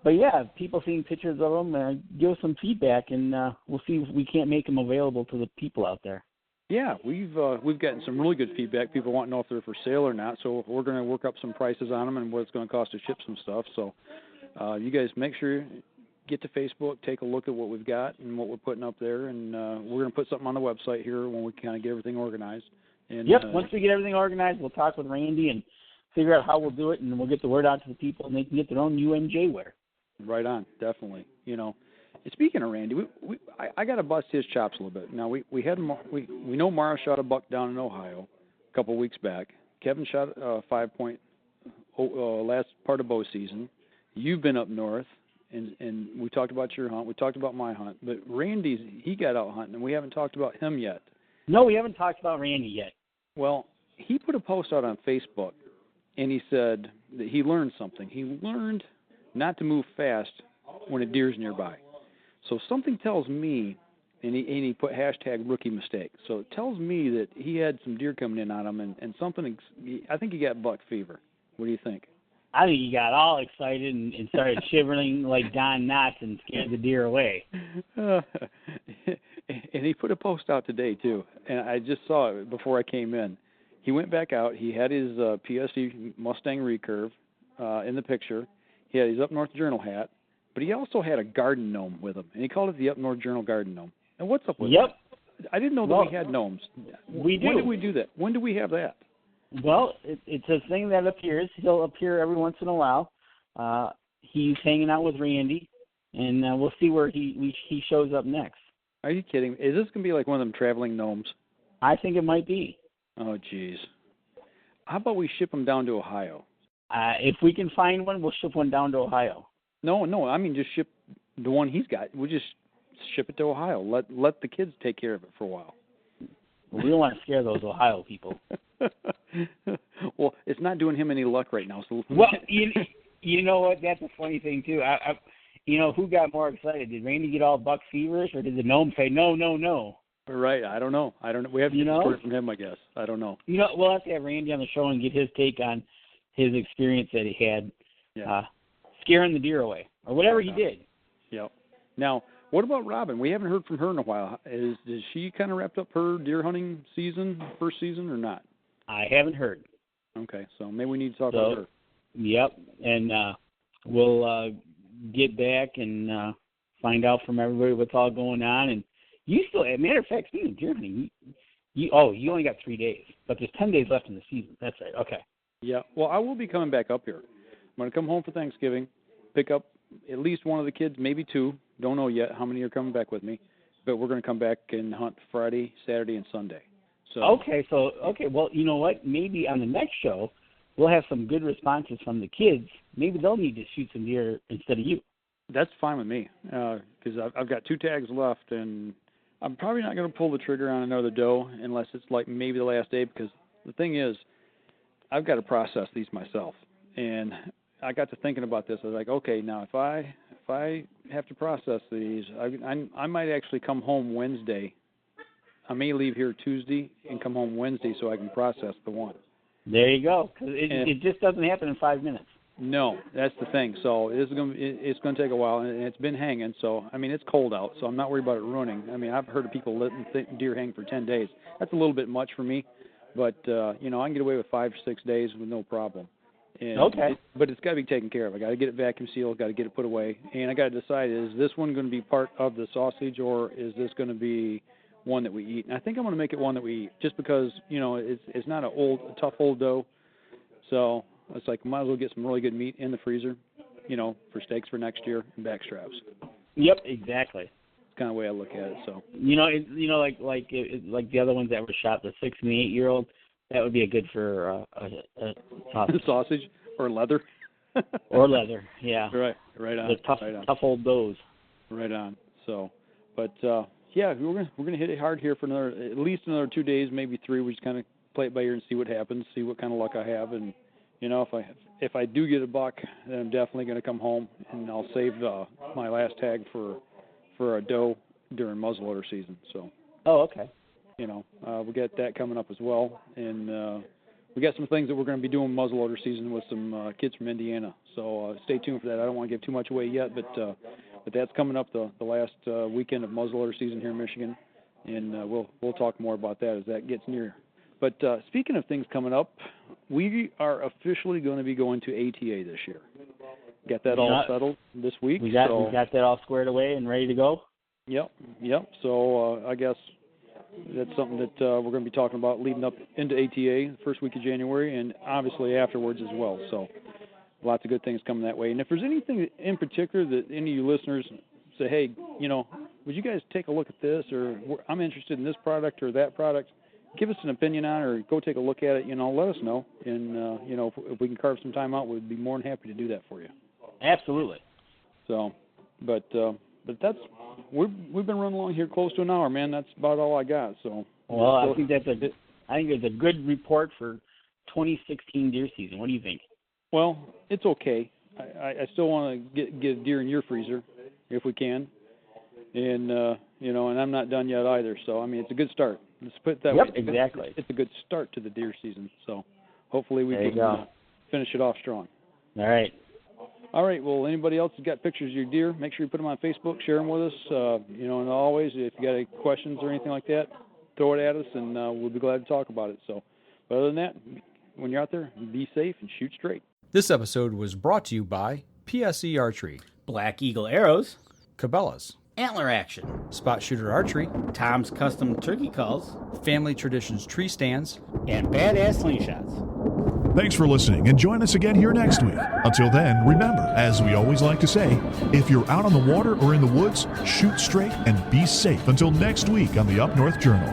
but yeah, people seeing pictures of them, give us some feedback, and we'll see if we can't make them available to the people out there. Yeah, we've gotten some really good feedback. People want to know if they're for sale or not, so we're going to work up some prices on them and what it's going to cost to ship some stuff. So you guys make sure get to Facebook, take a look at what we've got and what we're putting up there, and we're going to put something on the website here when we kind of get everything organized. And, once we get everything organized, we'll talk with Randy and figure out how we'll do it, and we'll get the word out to the people, and they can get their own UNJ wear. Right on, definitely. Speaking of Randy, I got to bust his chops a little bit. Now we know Mara shot a buck down in Ohio a couple of weeks back. Kevin shot a 5-point last part of bow season. You've been up north, and we talked about your hunt. We talked about my hunt, but Randy's he got out hunting, and we haven't talked about him yet. No, we haven't talked about Randy yet. Well, he put a post out on Facebook, and he said that he learned something. He learned not to move fast when a deer's nearby. So something tells me, and he put hashtag rookie mistake. So it tells me that he had some deer coming in on him, and something. I think he got buck fever. What do you think? I think he got all excited and started shivering like Don Knotts and scared the deer away. And he put a post out today too, and I just saw it before I came in. He went back out. He had his PSE Mustang recurve in the picture. He had his Up North Journal hat, but he also had a garden gnome with him, and he called it the Up North Journal garden gnome. And what's up with that? I didn't know that we had gnomes. We do. When did we do that? When do we have that? Well, it's a thing that appears. He'll appear every once in a while. He's hanging out with Randy, and we'll see where he shows up next. Are you kidding? Is this going to be like one of them traveling gnomes? I think it might be. Oh, geez. How about we ship them down to Ohio? If we can find one, we'll ship one down to Ohio. No, I mean just ship the one he's got. We'll just ship it to Ohio. Let the kids take care of it for a while. We don't want to scare those Ohio people. Well, it's not doing him any luck right now. So well, you know what? That's a funny thing too. Who got more excited? Did Randy get all buck feverish, or did the gnome say no? Right. I don't know. We have to get the story from him, I guess. I don't know. We'll have to have Randy on the show and get his take on his experience that he had scaring the deer away, or whatever he did. Yep. Now, what about Robin? We haven't heard from her in a while. Is she kind of wrapped up her deer hunting first season, or not? I haven't heard. Okay, so maybe we need to talk about her. Yep, and we'll get back and find out from everybody what's all going on. And you still, as a matter of fact, speaking of deer hunting, you only got 3 days, but there's 10 days left in the season. That's right. Okay. Yeah. Well, I will be coming back up here. I'm going to come home for Thanksgiving, pick up at least one of the kids, maybe two. Don't know yet how many are coming back with me, but we're going to come back and hunt Friday, Saturday, and Sunday. So okay. Well, you know what? Maybe on the next show we'll have some good responses from the kids. Maybe they'll need to shoot some deer instead of you. That's fine with me because I've got 2 tags left, and I'm probably not going to pull the trigger on another doe unless it's like maybe the last day, because the thing is, I've got to process these myself. And I got to thinking about this. I was like, okay, now if I have to process these, I might actually come home Wednesday. I may leave here Tuesday and come home Wednesday so I can process the one. There you go. Because it just doesn't happen in 5 minutes. No, that's the thing. So it's going to take a while, and it's been hanging. So, I mean, it's cold out, so I'm not worried about it ruining. I mean, I've heard of people letting deer hang for 10 days. That's a little bit much for me, but, I can get away with 5 or 6 days with no problem. And okay. But it's got to be taken care of. I got to get it vacuum sealed, got to get it put away, and I got to decide, is this one going to be part of the sausage, or is this going to be one that we eat? And I think I'm going to make it one that we eat, just because, it's not a tough old doe. So it's like, might as well get some really good meat in the freezer, for steaks for next year and back straps. Yep, exactly. It's kind of the way I look at it. So like the other ones that were shot, the 6 and the 8-year-old, that would be a good for a sausage. Sausage or leather. Or leather, yeah. Right on. The tough old does. Right on. So, but we're gonna hit it hard here for at least another 2 days, maybe 3. We just kind of play it by ear and see what happens, see what kind of luck I have, and if I do get a buck, then I'm definitely going to come home and I'll save my last tag for a doe during muzzleloader season. So. Oh, okay. We got that coming up as well, and we got some things that we're going to be doing muzzleloader season with some kids from Indiana. So stay tuned for that. I don't want to give too much away yet, but that's coming up the last weekend of muzzleloader season here in Michigan, and we'll talk more about that as that gets near. But speaking of things coming up, we are officially going to be going to ATA this year. Got that all settled this week. We got that all squared away and ready to go. Yep. So I guess that's something that we're going to be talking about leading up into ATA the first week of January, and obviously afterwards as well. So lots of good things coming that way. And if there's anything in particular that any of you listeners say, hey, would you guys take a look at this, or I'm interested in this product or that product, give us an opinion on it, or go take a look at it, let us know. And, if we can carve some time out, we'd be more than happy to do that for you. Absolutely. So, but that's, we've been running along here close to an hour, man. That's about all I got. So. Well, I think it's a good report for 2016 deer season. What do you think? Well, it's okay. I still want to get a deer in your freezer if we can, and and I'm not done yet either. So it's a good start. Let's put it that way. Exactly. It's a good start to the deer season. So hopefully we can finish it off strong. All right. Well, anybody else who's got pictures of your deer, make sure you put them on Facebook, share them with us. And always, if you got any questions or anything like that, throw it at us, and we'll be glad to talk about it. So, but other than that, when you're out there, be safe and shoot straight. This episode was brought to you by PSE Archery, Black Eagle Arrows, Cabela's, Antler Action, Spot Shooter Archery, Tom's Custom Turkey Calls, Family Traditions Tree Stands, and Badass Slingshots. Thanks for listening, and join us again here next week. Until then, remember, as we always like to say, if you're out on the water or in the woods, shoot straight and be safe. Until next week on the Up North Journal.